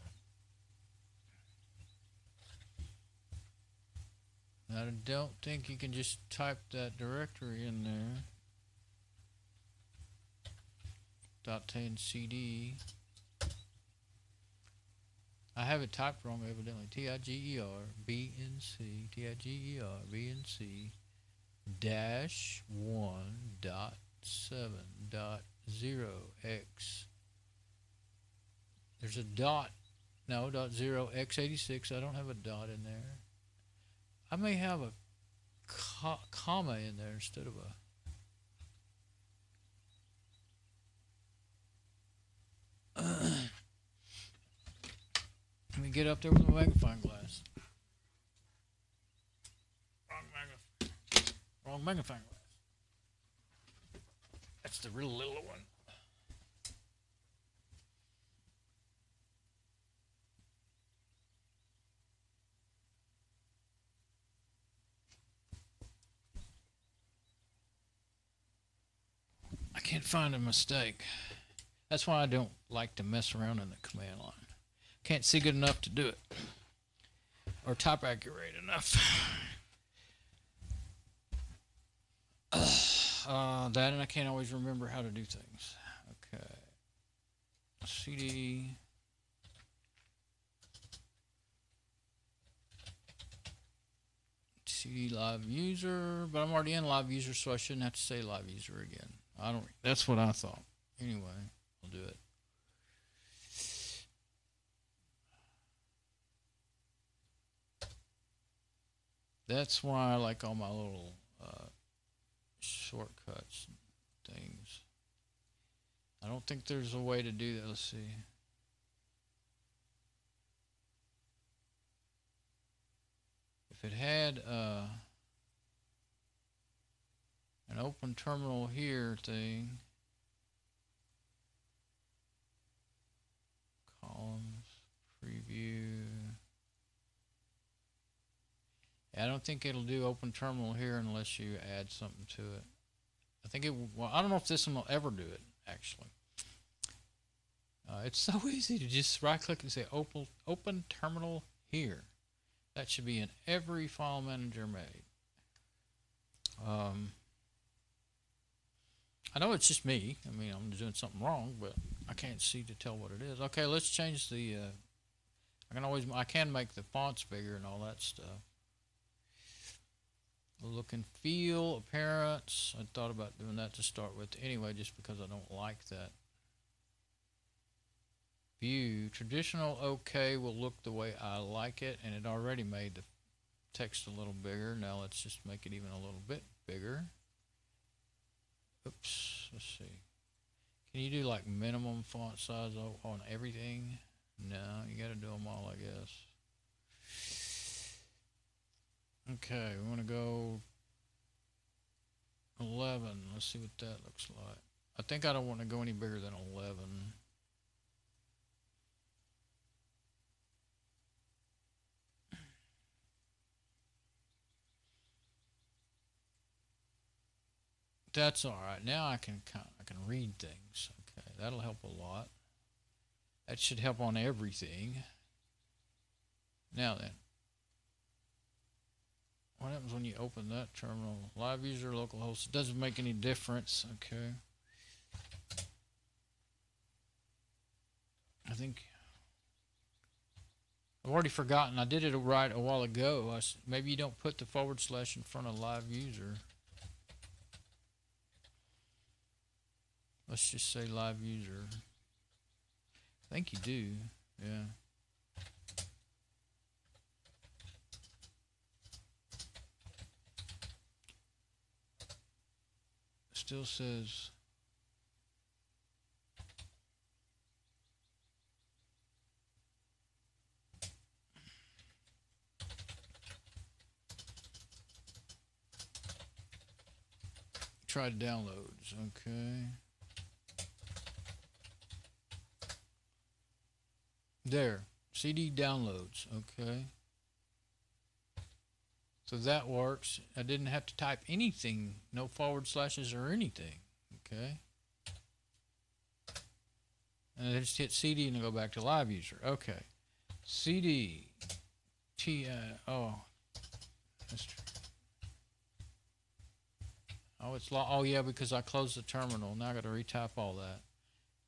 I don't think you can just type that directory in there. .10 CD. I have it typed wrong evidently. TIGER BNC -1.7.0x. There's a dot. No, .0x86. I don't have a dot in there. I may have a comma in there instead of a. Let me get up there with my magnifying glass. Wrong magnifying glass. That's the real little one. I can't find a mistake. That's why I don't like to mess around in the command line. Can't see good enough to do it. Or type accurate enough. That and I can't always remember how to do things. Okay. CD. CD live user, but I'm already in live user, so I shouldn't have to say live user again. That's what I thought. Anyway, I'll do it. That's why I like all my little shortcuts and things. I don't think there's a way to do that. Let's see. If it had an open terminal here thing, columns, preview. I don't think it'll do open terminal here unless you add something to it. I think it, well, I don't know if this one will ever do it, actually. It's so easy to just right click and say open terminal here. That should be in every file manager made. I know it's just me. I mean, I'm doing something wrong, but I can't see to tell what it is. Okay, let's change the, I can make the fonts bigger and all that stuff. Look and feel, appearance. I thought about doing that to start with anyway, just because I don't like that. View, traditional OK will look the way I like it, and it already made the text a little bigger. Now let's just make it even a little bit bigger. Oops, let's see. Can you do like minimum font size on everything? No, you got to do them all, I guess. Okay, we want to go 11. Let's see what that looks like. I think I don't want to go any bigger than 11. That's all right. Now I can read things. Okay, that'll help a lot. That should help on everything. Now then, what happens when you open that terminal? Live user, localhost. It doesn't make any difference. Okay. I think I've already forgotten. I did it right a while ago. Maybe you don't put the / in front of live user. Let's just say live user. I think you do. Yeah. Still says try downloads. Okay. There, CD downloads, okay. So that works. I didn't have to type anything, no / or anything, okay. And I just hit CD and go back to live user, okay. CD, oh yeah, because I closed the terminal. Now I got to retype all that.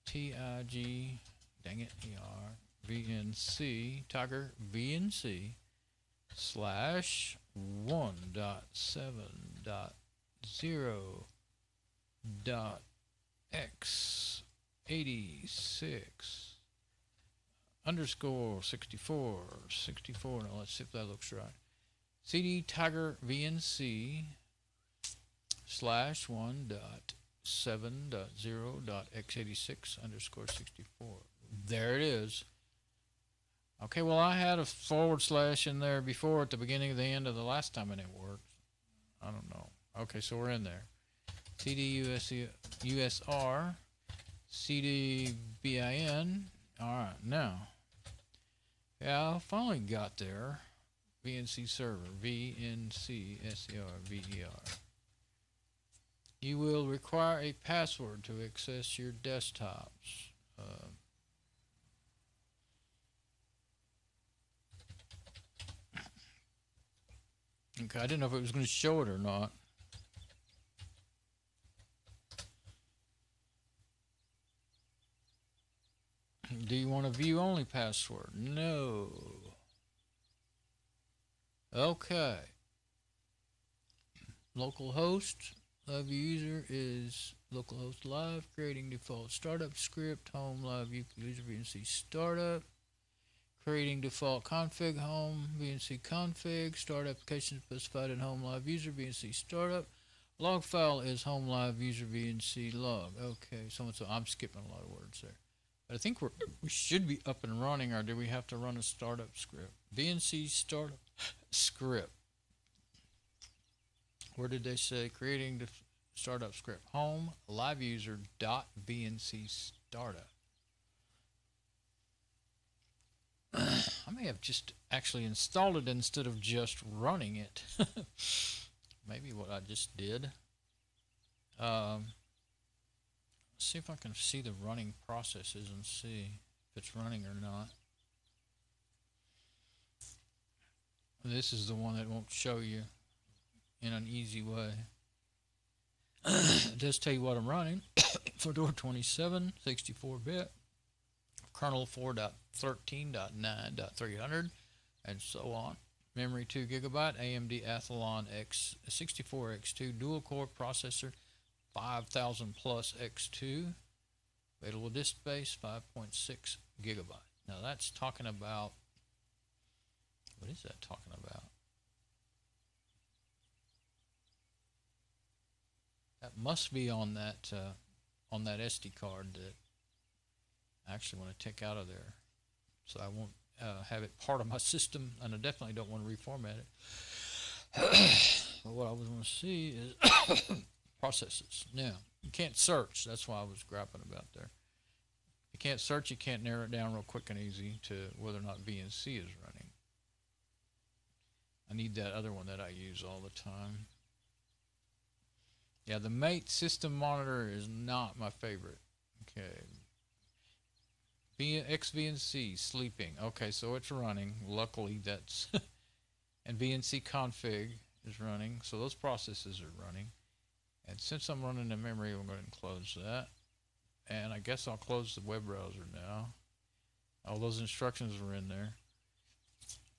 TIG, dang it, ER. VNC, Tiger VNC /1.7.0.x86 _ 64. Now let's see if that looks right. CD Tiger VNC /1.7.0.x86 _ 64. There it is. Okay, well, I had a / in there before at the beginning of the end of the last time and it worked. I don't know. Okay, so we're in there. CD USR, CD BIN. All right, now. Yeah, I finally got there. VNC server, VNC SER VER. You will require a password to access your desktops. Okay, I didn't know if it was going to show it or not. Do you want a view only password? No. Okay. Localhost live user is localhost live, creating default startup script, home live user VNC startup. Creating default config home VNC config, start application specified in home live user VNC startup. Log file is home live user VNC log. Okay, so I'm skipping a lot of words there. But I think we should be up and running, or do we have to run a startup script? VNC startup script. Where did they say creating the startup script? Home live user .vnc startup. I I may have just actually installed it instead of just running it. Maybe what I just did. See if I can see the running processes and see if it's running or not. This is the one that won't show you in an easy way. It does tell you what I'm running. Fedora 27, 64-bit, kernel 4.13.9.300, and so on. Memory 2 GB, AMD Athlon X64X2 dual-core processor, 5000 plus X2, available disk space 5.6 GB. Now that's talking about, what is that talking about? That must be on that SD card that I actually want to take out of there, so I won't have it part of my system, and I definitely don't want to reformat it. But what I was going to see is processes. Now, you can't search. That's why I was grappling about there. You can't search. You can't narrow it down real quick and easy to whether or not VNC is running. I need that other one that I use all the time. Yeah, the Mate system monitor is not my favorite. Okay. XVNC sleeping. Okay, so it's running. Luckily, that's and VNC config is running. So those processes are running. And since I'm running the memory, I'm going to close that. And I guess I'll close the web browser now. All those instructions are in there.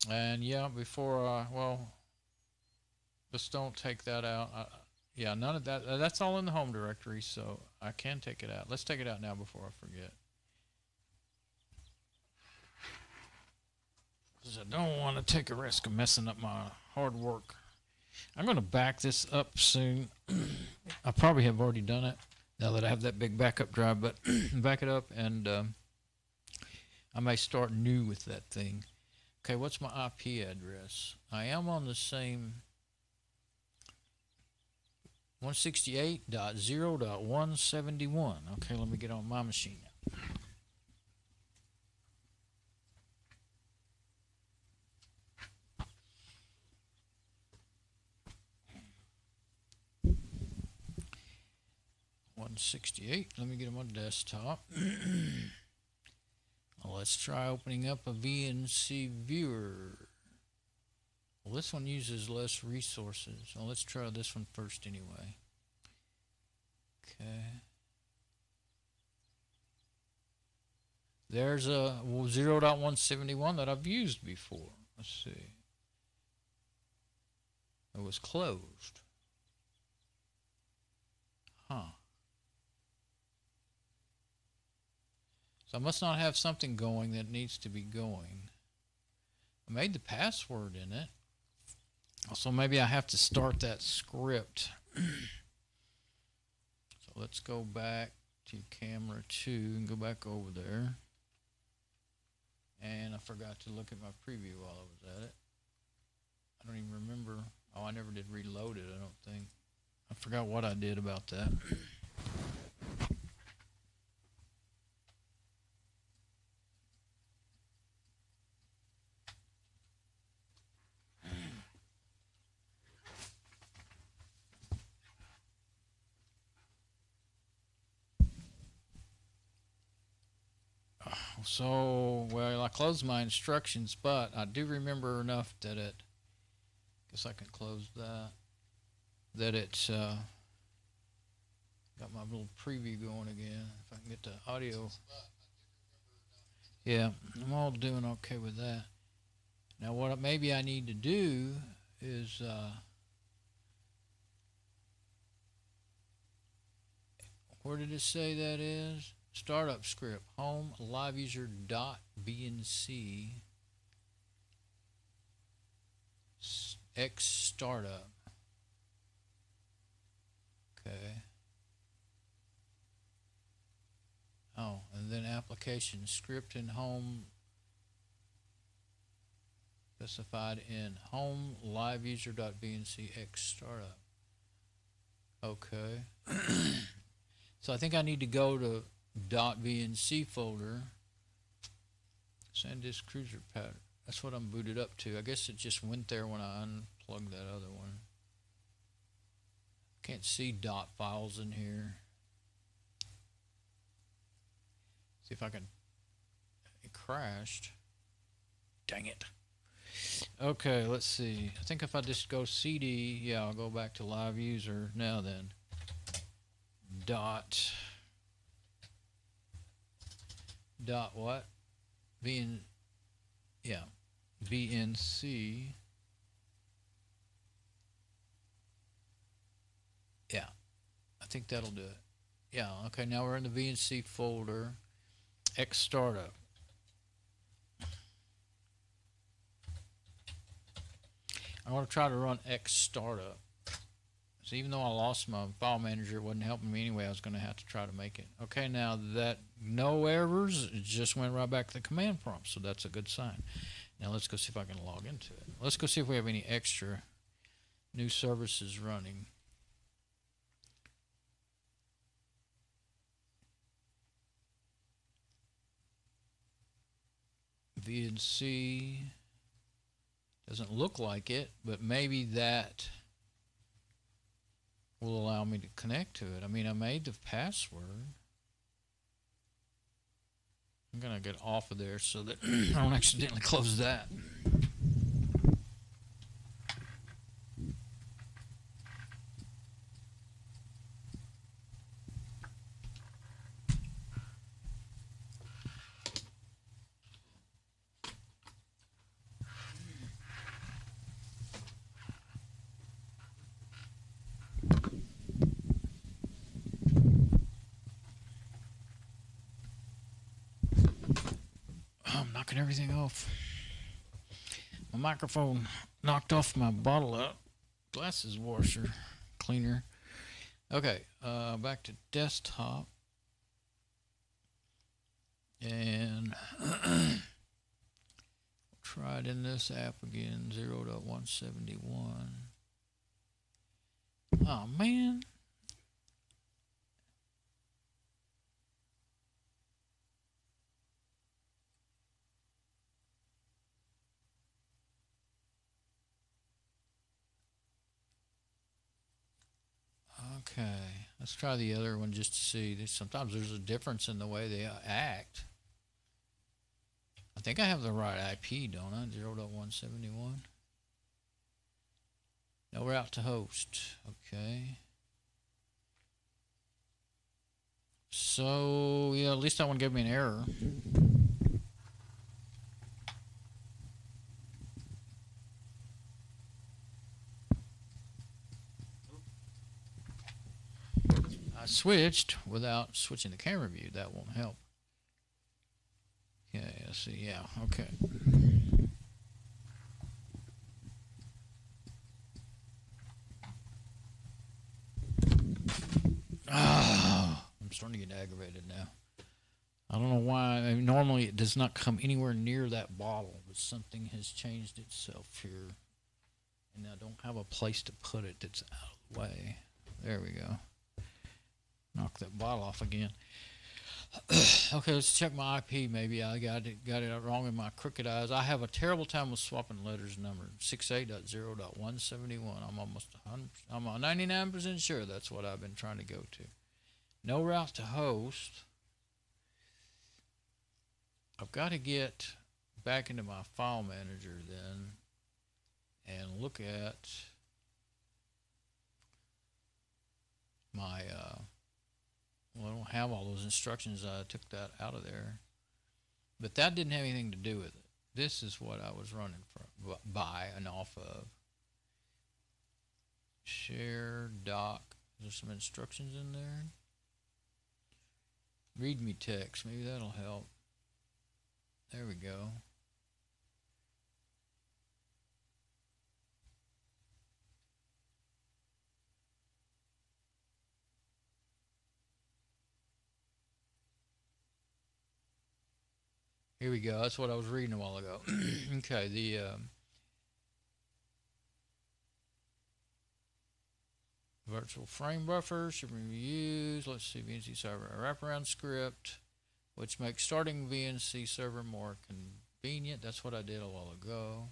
And yeah, before well, just don't take that out. Yeah, none of that. That's all in the home directory, so I can take it out. Let's take it out now before I forget. Because I don't want to take a risk of messing up my hard work. I'm going to back this up soon. I probably have already done it now that I have that big backup drive, but back it up and I may start new with that thing. Okay, what's my IP address? I am on the same 168.0.171. Okay, let me get on my machine now. Let me get on my desktop. Well, let's try opening up a VNC viewer. Well, this one uses less resources. Well, let's try this one first anyway. Okay. There's a 0.171 that I've used before. Let's see. It was closed. Huh. So I must not have something going that needs to be going. I made the password in it. So maybe I have to start that script. So let's go back to camera 2 and go back over there. And I forgot to look at my preview while I was at it. I don't even remember. Oh, I never did reload it, I don't think. I forgot what I did about that. So, well, I closed my instructions, but I do remember enough that it, guess I can close that, that it's got my little preview going again. If I can get the audio. Yeah, I'm all doing okay with that. Now, what maybe I need to do is where did it say that is? Startup script, home live user .vnc x startup. Okay. Oh, and then application script in home specified in home live user .vnc x startup. Okay. So I think I need to go to .vnc folder, SanDisk cruiser pattern. That's what I'm booted up to. I guess it just went there when I unplugged that other one. Can't see dot files in here. See if I can. It crashed. Dang it. Okay, let's see. I think if I just go CD, yeah, I'll go back to live user. Now then, dot what? Yeah, VNC. Yeah, I think that'll do it. Yeah, okay, now we're in the VNC folder. X startup. I want to try to run X startup. So even though I lost my file manager, it wasn't helping me anyway. I was going to have to try to make it. Okay, now that no errors, it just went right back to the command prompt, so that's a good sign. Now let's go see if I can log into it. Let's go see if we have any extra new services running. VNC doesn't look like it, but maybe that will allow me to connect to it. I mean, I made the password. I'm gonna get off of there so that I don't accidentally close that. I'm knocking everything off. My microphone knocked off my bottle up. Glasses washer cleaner. Okay, back to desktop. And try it in this app again, 0.171. Oh, man. Okay, let's try the other one just to see. Sometimes there's a difference in the way they act. I think I have the right IP, don't I? 0.171. No route to host. Okay. So, yeah, at least that one gave me an error. I switched without switching the camera view. That won't help. Okay, let's see. Yeah, okay. Oh, I'm starting to get aggravated now. I don't know why. I mean, normally it does not come anywhere near that bottle, but something has changed itself here. And I don't have a place to put it that's out of the way. There we go. Knock that bottle off again. Okay, let's check my IP. Maybe I got it wrong in my crooked eyes. I have a terrible time with swapping letters and numbers. 68.0.171. I'm 99% sure that's what I've been trying to go to. No route to host. I've got to get back into my file manager then and look at my well, I don't have all those instructions. I took that out of there. But that didn't have anything to do with it. This is what I was running by and off of. Share doc. There's some instructions in there. Read me text. Maybe that'll help. There we go. Here we go. That's what I was reading a while ago. Okay, the virtual frame buffer should be used. Let's see, VNC server, a wraparound script, which makes starting VNC server more convenient. That's what I did a while ago.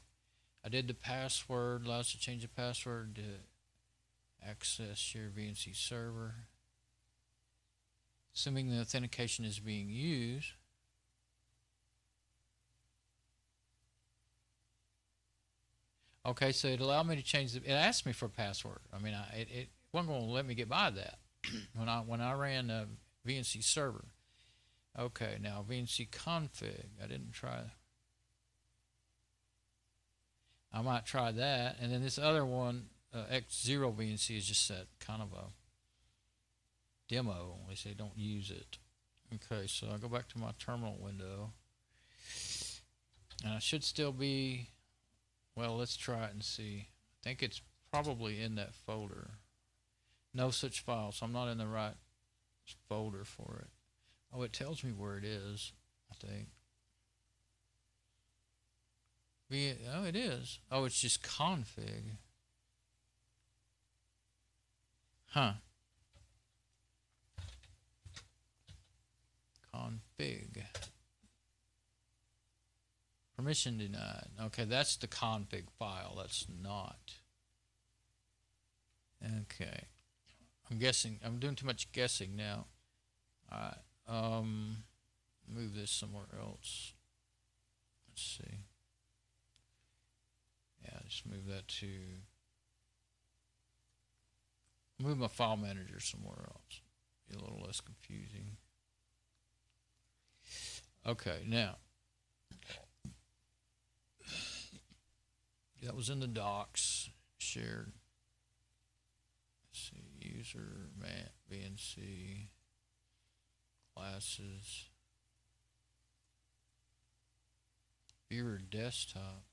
I did the password, allows to change the password to access your VNC server. Assuming the authentication is being used. Okay, so it allowed me to change it asked me for a password. I mean, it wasn't going to let me get by that when I ran the VNC server. Okay, now VNC config. I didn't try. I might try that, and then this other one, X0 VNC, is just that kind of a demo. They say don't use it. Okay, so I'll go back to my terminal window, and I should still be. Well, let's try it and see. I think it's probably in that folder. No such file, so I'm not in the right folder for it. Oh, it tells me where it is, I think. Oh, it is. Oh, it's just config. Huh. Config. Permission denied. Okay, that's the config file. That's not. Okay. I'm guessing. I'm doing too much guessing now. Alright. Move this somewhere else. Let's see. Yeah, just move that to. Move my file manager somewhere else. Be a little less confusing. Okay, now. That was in the docs, shared. Let's see, user, VNC, classes, viewer desktop.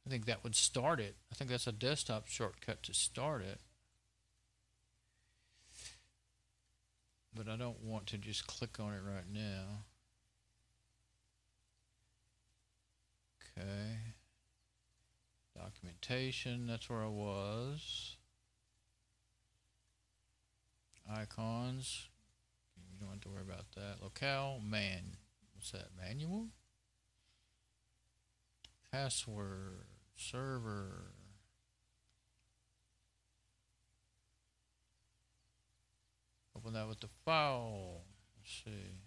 I think that would start it. I think that's a desktop shortcut to start it. But I don't want to just click on it right now. Okay. Documentation, that's where I was. Icons, you don't have to worry about that. Locale, what's that, manual? Password, server. Open that with the file. Let's see.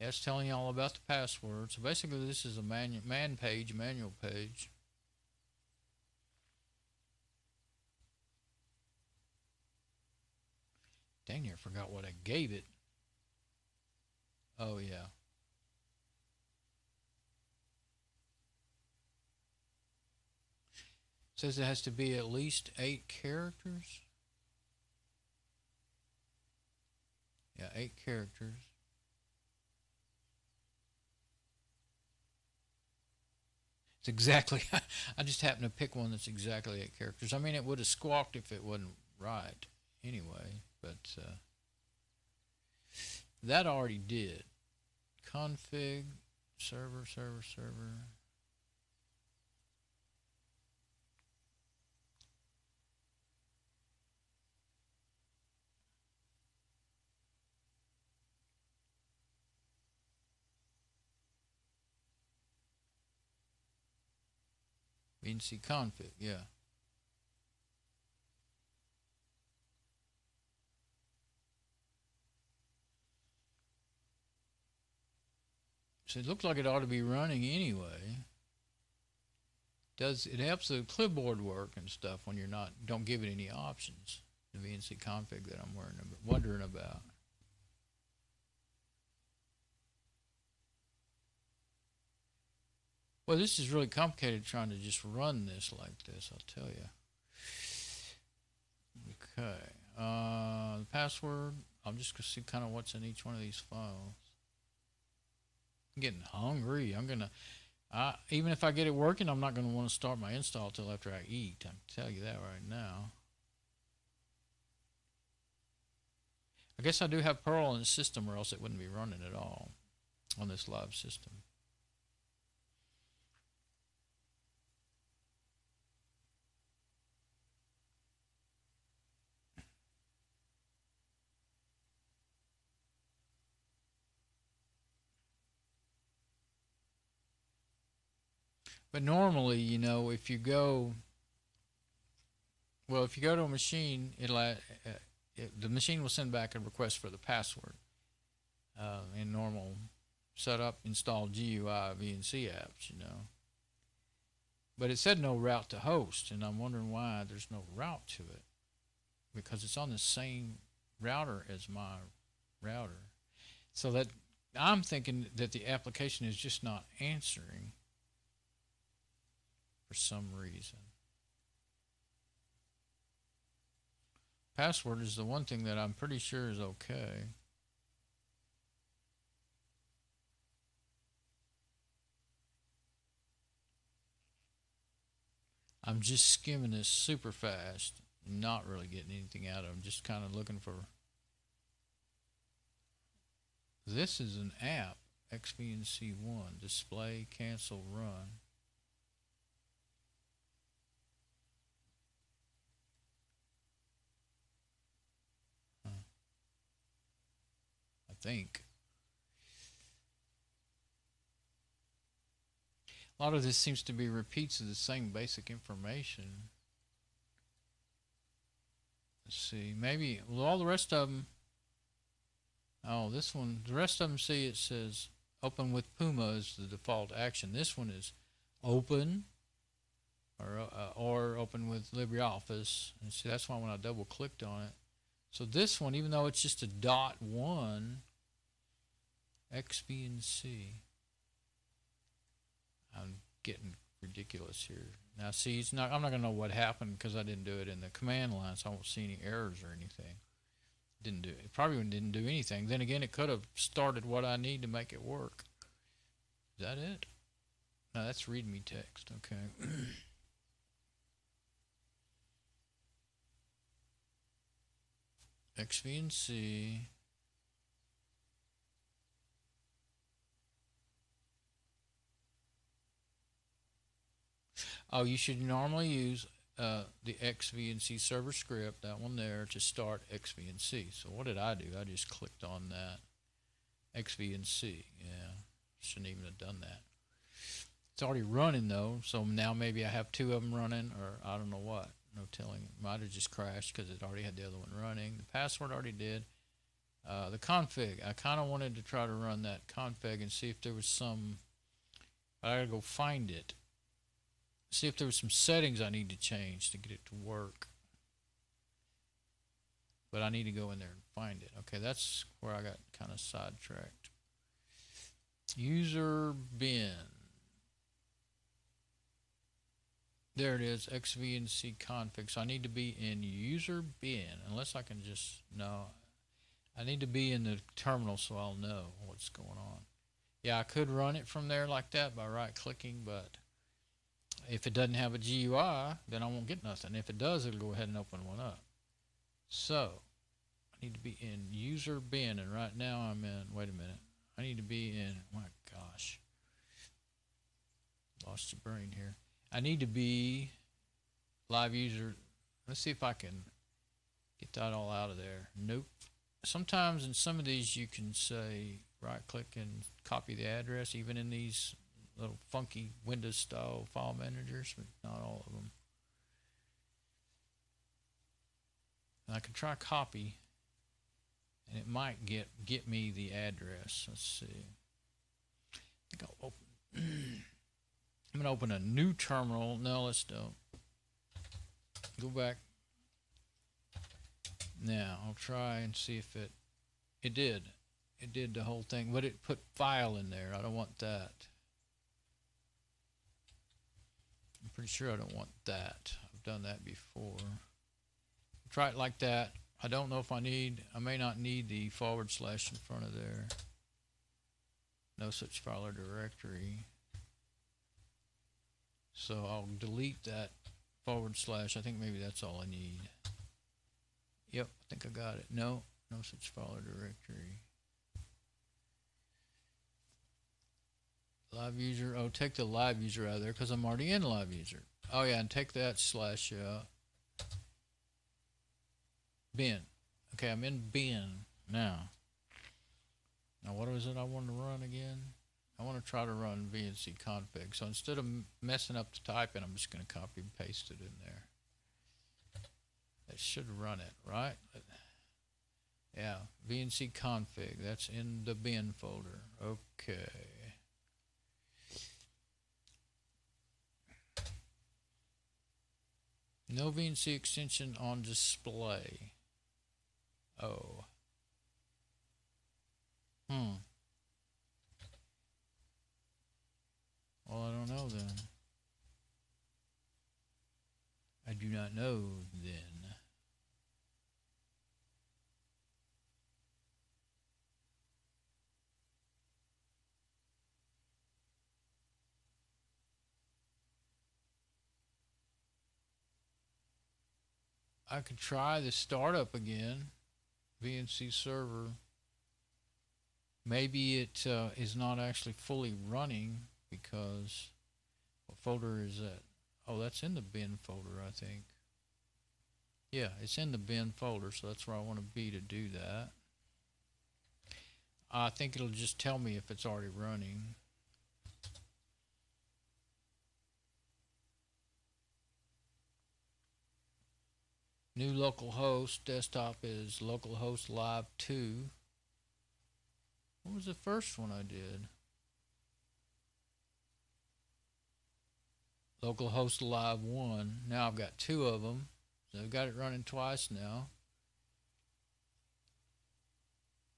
Yeah, it's telling you all about the password. So basically, this is a manual page. Dang near forgot what I gave it. Oh yeah. Says it has to be at least 8 characters. Yeah, 8 characters. It's exactly, I just happened to pick one that's exactly 8 characters. I mean, it would have squawked if it wasn't right anyway, but that already did. Config, server. VNC config, yeah. So it looks like it ought to be running anyway. It helps the clipboard work and stuff when you're don't give it any options. The VNC config that I'm wondering about. Well, this is really complicated trying to just run this like this, I'll tell you. Okay. The password, I'm just going to see kind of what's in each one of these files. I'm getting hungry. Even if I get it working, I'm not going to want to start my install till after I eat. I can tell you that right now. I guess I do have Perl in the system or else it wouldn't be running at all on this live system. But normally, you know, if you go, well, if you go to a machine, the machine will send back a request for the password in normal setup, install GUI VNC apps, you know. But it said no route to host, and I'm wondering why there's no route to it, because it's on the same router as my router. So that I'm thinking that the application is just not answering for some reason. Password is the one thing that I'm pretty sure is okay. I'm just skimming this super fast, not really getting anything out of it. I'm just kind of looking for. This is an app, XVNC1, display, cancel, run. I think. A lot of this seems to be repeats of the same basic information. Let's see, maybe, well, all the rest of them, oh, this one, the rest of them, see, it says open with Puma is the default action. This one is open or open with LibreOffice. And see, that's why when I double clicked on it. So this one, even though it's just a .1, XVNC, I'm getting ridiculous here. Now, see, it's not. I'm not gonna know what happened because I didn't do it in the command line, so I won't see any errors or anything. Didn't do it. It probably didn't do anything. Then again, it could have started what I need to make it work. Is that it? No, that's README text. Okay. XVNC. Oh, you should normally use the XVNC server script, that one there, to start XVNC. So what did I do? I just clicked on that XVNC. Yeah, shouldn't even have done that. It's already running though, so now maybe I have two of them running, or I don't know what. No telling. Might have just crashed because it already had the other one running. The password already did. The config, I kind of wanted to try to run that config and see if there was some. I gotta go find it. See if there was some settings I need to change to get it to work. But I need to go in there and find it. Okay, that's where I got kind of sidetracked. User bin. There it is, XVNC config. So I need to be in user bin, unless I can just, no. I need to be in the terminal so I'll know what's going on. Yeah, I could run it from there like that by right clicking, but if it doesn't have a GUI, then I won't get nothing. If it does, it'll go ahead and open one up. So I need to be in user bin, and right now I'm in, wait a minute, I need to be in, my gosh, lost the brain here. I need to be live user. Let's see if I can get that all out of there. Nope. Sometimes in some of these you can say right click and copy the address, even in these little funky Windows style file managers, but not all of them. And I can try copy, and it might get me the address. Let's see. I think I'll open. I'm gonna open a new terminal. No, let's don't. Go back. Now I'll try and see if it did. It did the whole thing, but it put file in there. I don't want that. I'm pretty sure I don't want that. I've done that before. Try it like that. I don't know if I may not need the / in front of there. No such file or directory. So I'll delete that / I think maybe that's all I need. Yep, I think I got it. No such file or directory. Live user, oh, take the live user out of there because I'm already in live user. Oh yeah, and take that / bin. Okay, I'm in bin now. Now what was it I wanted to run again? I want to try to run VNC config. So instead of messing up the typing, I'm just going to copy and paste it in there. That should run it, right? Yeah, VNC config. That's in the bin folder. Okay. No VNC extension on display. Oh. Well, I don't know then. I do not know then. I could try the startup again. VNC server. Maybe it is not actually fully running because what folder is that? Oh, that's in the bin folder, I think. Yeah, it's in the bin folder, so that's where I want to be to do that. I think it'll just tell me if it's already running. New local host. Desktop is localhost live 2. What was the first one I did? Localhost live 1. Now I've got 2 of them. So I've got it running twice now.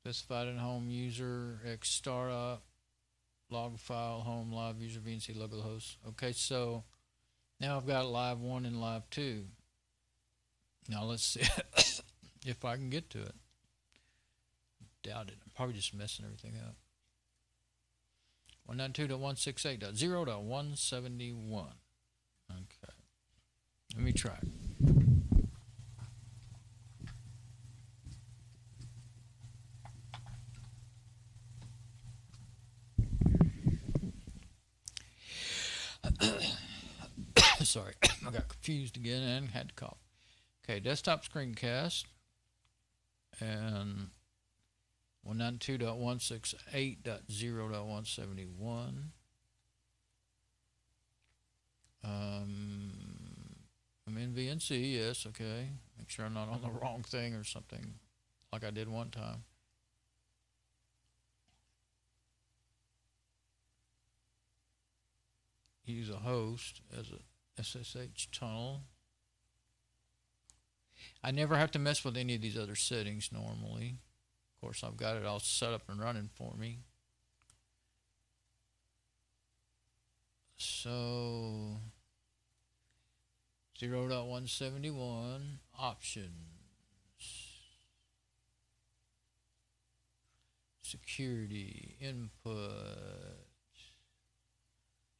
Specified in home user x startup log file home live user VNC localhost. Okay, so now I've got live 1 and live 2. Now let's see if I can get to it. Doubt it. I'm probably just messing everything up. 192.168.0.171. Okay. Let me try. Sorry, I got confused again and had to cough. Okay, desktop screencast and 192.168.0.171. I'm in VNC, yes, okay. Make sure I'm not on the wrong thing or something like I did one time. Use a host as a SSH tunnel. I never have to mess with any of these other settings normally. Of course, I've got it all set up and running for me. So 0.171 options. Security, input,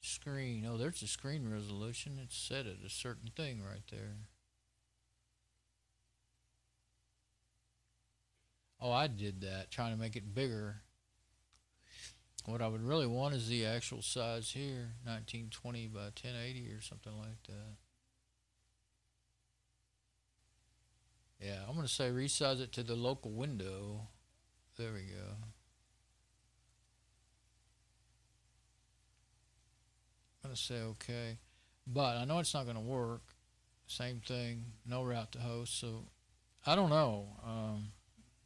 screen. Oh, there's a screen resolution. It's set at a certain thing right there. Oh, I did that, trying to make it bigger. What I would really want is the actual size here, 1920 by 1080 or something like that. Yeah, I'm going to say resize it to the local window. There we go. I'm going to say okay. But I know it's not going to work. Same thing, no route to host. So I don't know.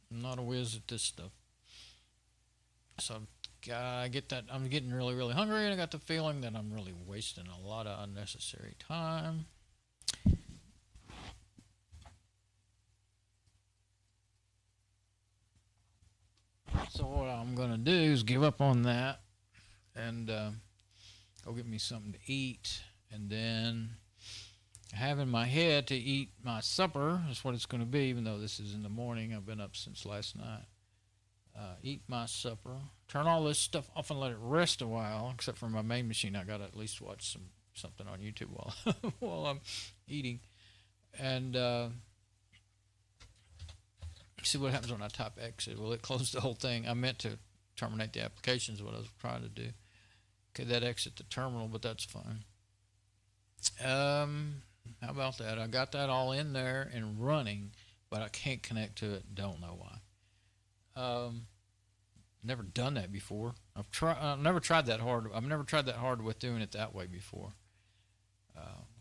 I'm not a whiz at this stuff. So I get that I'm getting really, really hungry, and I got the feeling that I'm really wasting a lot of unnecessary time. So what I'm going to do is give up on that and go get me something to eat, and then I have in my head to eat my supper. That's what it's going to be, even though this is in the morning. I've been up since last night. Eat my supper, turn all this stuff off and let it rest a while, except for my main machine. I got to at least watch something on YouTube while I'm eating, and see what happens when I type exit. Will it close the whole thing? I meant to terminate the application is what I was trying to do. Okay, that exit the terminal, but that's fine. How about that? I got that all in there and running, but I can't connect to it. Don't know why. Never done that before. I've never tried that hard. I've never tried that hard with doing it that way before.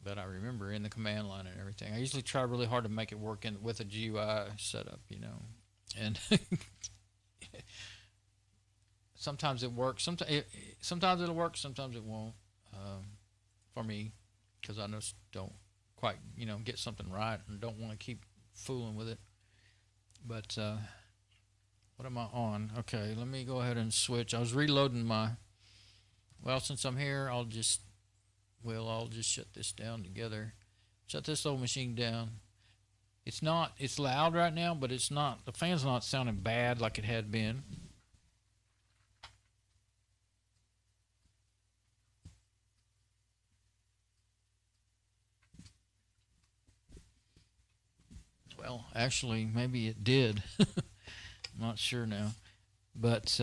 That I remember in the command line and everything. I usually try really hard to make it work with a GUI setup, you know, and sometimes it works. Sometimes it'll work. Sometimes it won't. For me, because I just don't quite, you know, get something right and don't want to keep fooling with it. But what am I on? Okay, let me go ahead and switch. I was reloading my. Well, since I'm here, I'll just shut this down together. Shut this old machine down. It's loud right now, but it's not, the fan's not sounding bad like it had been. Well, actually, maybe it did. I'm not sure now. But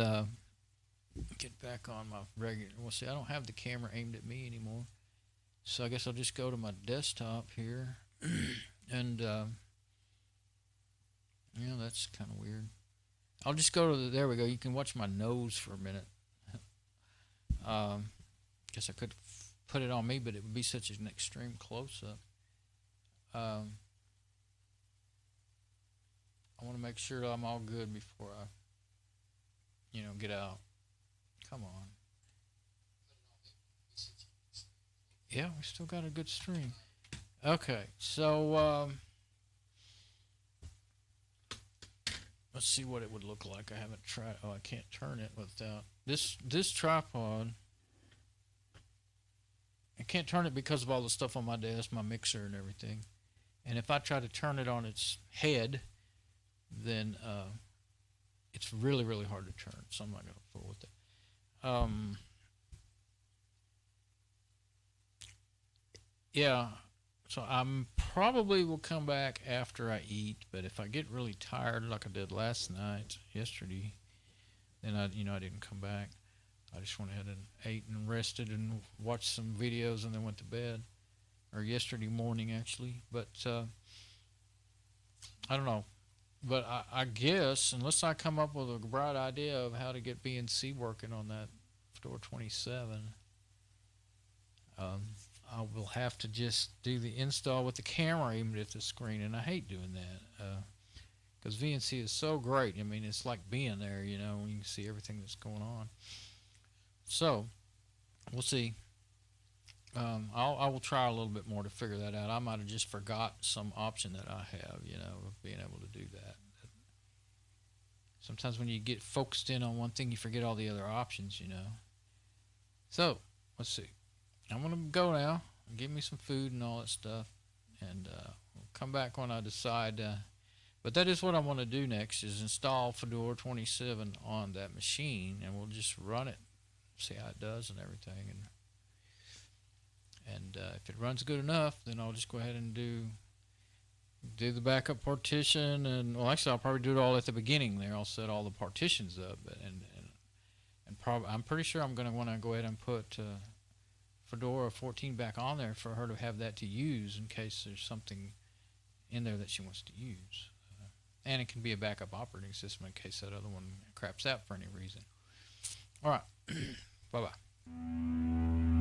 get back on my regular. Well, see, I don't have the camera aimed at me anymore. So I guess I'll just go to my desktop here. And, yeah, that's kind of weird. I'll just go to there we go. You can watch my nose for a minute. Guess I could put it on me, but it would be such an extreme close-up. I want to make sure I'm all good before I, you know, get out. Come on. Yeah, we still got a good stream. Okay, so let's see what it would look like. I haven't tried. Oh, I can't turn it without this tripod. I can't turn it because of all the stuff on my desk, my mixer and everything. And if I try to turn it on its head, then it's really, really hard to turn. So I'm not going to fool with it. Yeah, so I'm probably will come back after I eat, but if I get really tired like I did yesterday, then I didn't come back. I just went ahead and ate and rested and watched some videos and then went to bed, or yesterday morning actually. But I don't know. But I guess unless I come up with a bright idea of how to get VNC working on that Fedora 27. I will have to just do the install with the camera aimed at the screen, and I hate doing that because VNC is so great. I mean, it's like being there, you know, when you can see everything that's going on. So, we'll see. I will try a little bit more to figure that out. I might have just forgot some option that I have, you know, of being able to do that. Sometimes when you get focused in on one thing, you forget all the other options, you know. So, let's see. I'm going to go now and give me some food and all that stuff, and we'll come back when I decide. But that is what I want to do next, is install Fedora 27 on that machine, and we'll just run it, see how it does and everything. And if it runs good enough, then I'll just go ahead and do the backup partition. And well, actually, I'll probably do it all at the beginning there. I'll set all the partitions up, and probably I'm pretty sure I'm going to want to go ahead and put Fedora 14 back on there for her to have that to use in case there's something in there that she wants to use. And it can be a backup operating system in case that other one craps out for any reason. All right. Bye-bye.